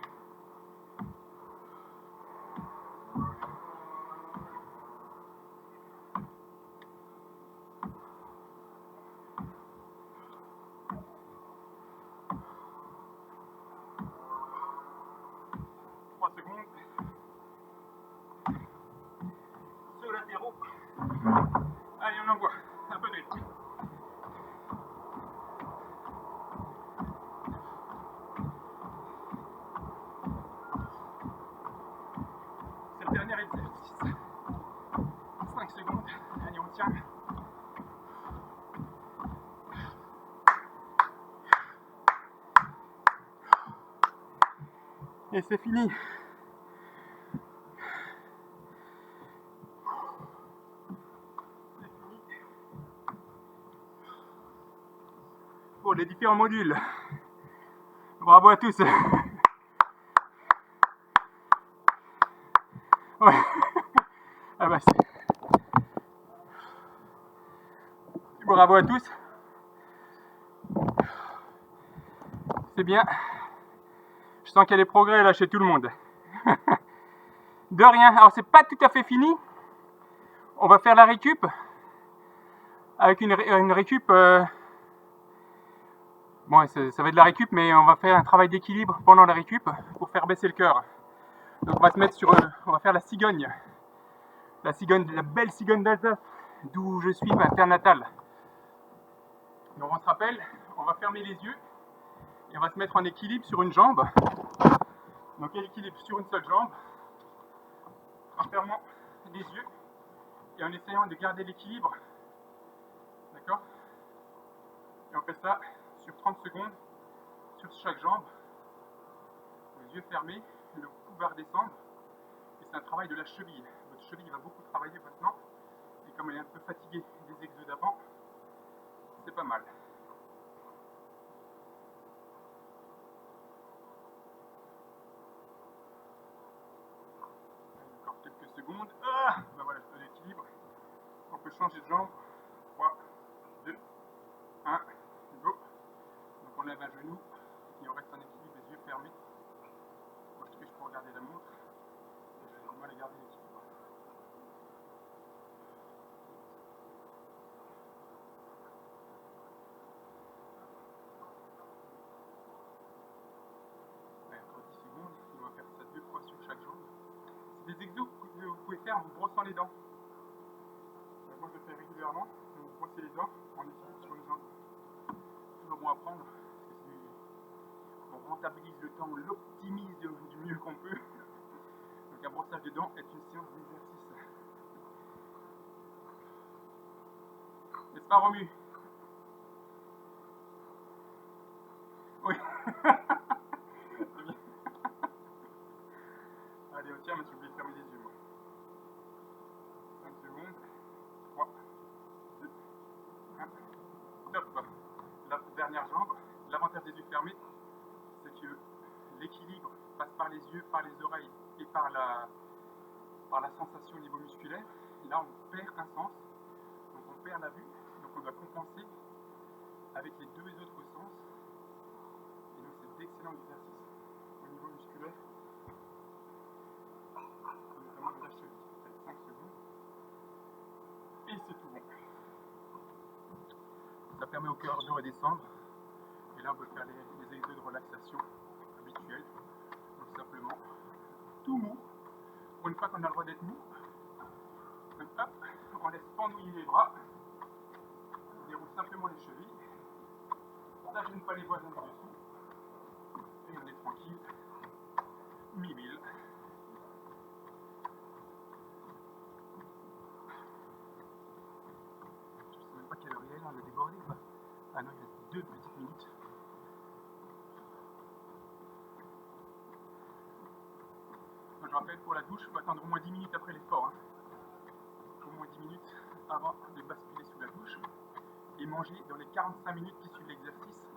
Allez, on envoie. Un peu de rythme. C'est le dernier exercice. 5 secondes. Allez, on tient. Et c'est fini. Pour les différents modules. Bravo à tous. Ouais. Ah bah bravo à tous. C'est bien. Je sens qu'il y a des progrès là chez tout le monde. De rien. Alors c'est pas tout à fait fini. On va faire la récup. Avec une récup. Bon, ça va être de la récup, mais on va faire un travail d'équilibre pendant la récup pour faire baisser le cœur. Donc on va se mettre sur, on va faire la cigogne, la belle cigogne d'Alsace, d'où je suis, ma terre natale. Donc on se rappelle, on va fermer les yeux Et on va se mettre en équilibre sur une jambe. Donc l'équilibre sur une seule jambe, en fermant les yeux et en essayant de garder l'équilibre. D'accord? Et on fait ça sur 30 secondes sur chaque jambe. Les yeux fermés, le cou va redescendre. Et c'est un travail de la cheville. Votre cheville va beaucoup travailler maintenant. Et comme elle est un peu fatiguée des exos d'avant, c'est pas mal. Encore quelques secondes. Ah, ben voilà, je fais l'équilibre. On peut changer de jambe. 3, 2, 1, go. Donc on lève un genou et on reste en équilibre, les yeux fermés. Moi je triche pour regarder la montre. Et je vais du mal à garder l'équilibre. Allez, encore 10 secondes. On va faire ça 2 fois sur chaque jambe. C'est des exos que vous pouvez faire en vous brossant les dents. Moi je le fais régulièrement. On vous brosser les dents en équilibre sur une jambe. Toujours bon à prendre. Parce que on rentabilise le temps, on l'optimise du mieux qu'on peut. Donc un brossage de dents est une séance d'exercice. N'est-ce pas, Romu? Oui. Allez, oh, tiens, mais j'ai oublié de fermer les yeux, moi. 5 secondes. 3, 2, 1. Top. La dernière jambe. L'avantage des yeux fermés, c'est que l'équilibre passe par les yeux, par les oreilles et par la sensation au niveau musculaire. Là, on perd un sens, donc on perd la vue, donc on doit compenser avec les deux autres sens. Et donc, c'est d'excellents exercices au niveau musculaire, notamment de la cheville. 5 secondes. Et c'est tout bon. Ça permet au cœur de redescendre. Et là, on peut faire les exos de relaxation habituels. Donc, simplement, tout mou. Pour une fois qu'on a le droit d'être mou, donc, hop, on laisse pendouiller les bras. On déroule simplement les chevilles. Ça gêne pas les voisins du dessous. Et on est tranquille. Mi-mille. Je sais même pas quelle heure il est là, on a débordé quoi. Ah non, il reste 2 petites minutes. Je rappelle, pour la douche, il faut attendre au moins 10 minutes après l'effort. Hein. Au moins 10 minutes avant de basculer sous la douche. Et manger dans les 45 minutes qui suivent l'exercice.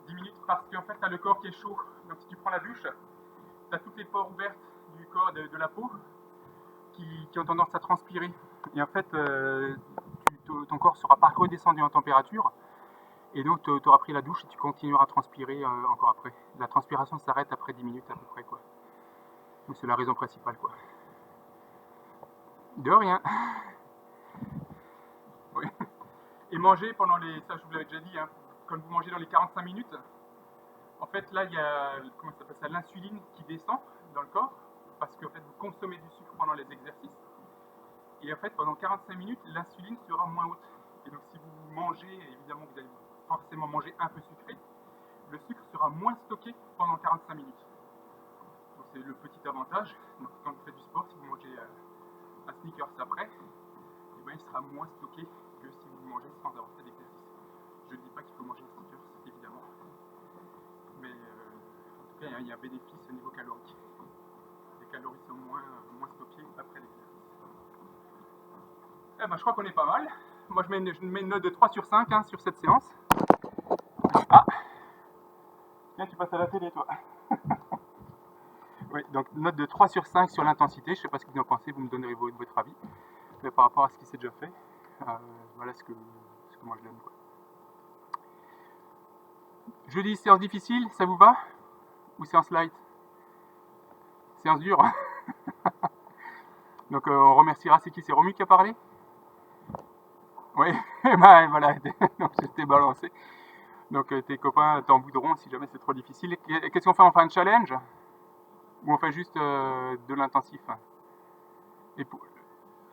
10 minutes parce qu'en fait, tu as le corps qui est chaud. Donc si tu prends la douche, tu as toutes les pores ouvertes du corps, de la peau, qui ont tendance à transpirer. Et en fait, ton corps ne sera pas redescendu en température. Et donc, tu auras pris la douche et tu continueras à transpirer encore après. La transpiration s'arrête après 10 minutes à peu près, quoi. Donc, c'est la raison principale, quoi. De rien. Oui. Et manger pendant les... Ça, je vous l'avais déjà dit, hein, quand vous mangez dans les 45 minutes, en fait, là, il y a, comment ça s'appelle ça, l'insuline qui descend dans le corps, parce que en fait, vous consommez du sucre pendant les exercices. Et en fait, pendant 45 minutes, l'insuline sera moins haute. Et donc, si vous mangez, évidemment, vous allez forcément manger un peu sucré, le sucre sera moins stocké pendant 45 minutes. Donc, c'est le petit avantage. Donc, quand vous faites du sport, si vous mangez un Snickers après, et ben, il sera moins stocké que si vous mangez sans avoir fait d'exercice. Je ne dis pas qu'il faut manger un Snickers, évidemment. Mais en tout cas, il y a un bénéfice au niveau calorique. Les calories sont moins stockées après l'exercice. Eh ben, je crois qu'on est pas mal. Moi, je mets une note de 3 sur 5 hein, sur cette séance. Ah, tiens, tu passes à la télé, toi. Oui, donc note de 3 sur 5 sur l'intensité. Je ne sais pas ce que vous en pensez, vous me donnerez votre avis. Mais par rapport à ce qui s'est déjà fait, voilà ce que moi je donne. Quoi. Jeudi, séance difficile, ça vous va? Ou séance light? Séance dure. Donc on remerciera, c'est qui? C'est Romu qui a parlé? Oui, bah, voilà, donc j'étais balancé. Donc tes copains t'en voudront si jamais c'est trop difficile. Qu'est-ce qu'on fait? On fait un challenge? Ou on fait juste de l'intensif? Et pour,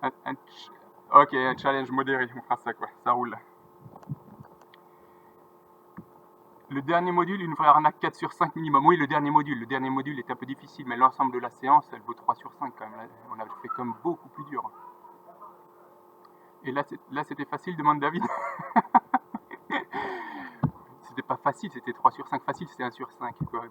ok, un challenge modéré, on fera ça quoi, ça roule. Le dernier module, une vraie arnaque 4 sur 5 minimum. Oui, le dernier module est un peu difficile, mais l'ensemble de la séance, elle vaut 3 sur 5 quand même. Là, on a fait comme beaucoup plus dur. Et là, c'était facile, demande David. C'était pas facile, c'était 3 sur 5. Facile, c'était 1 sur 5, quoi.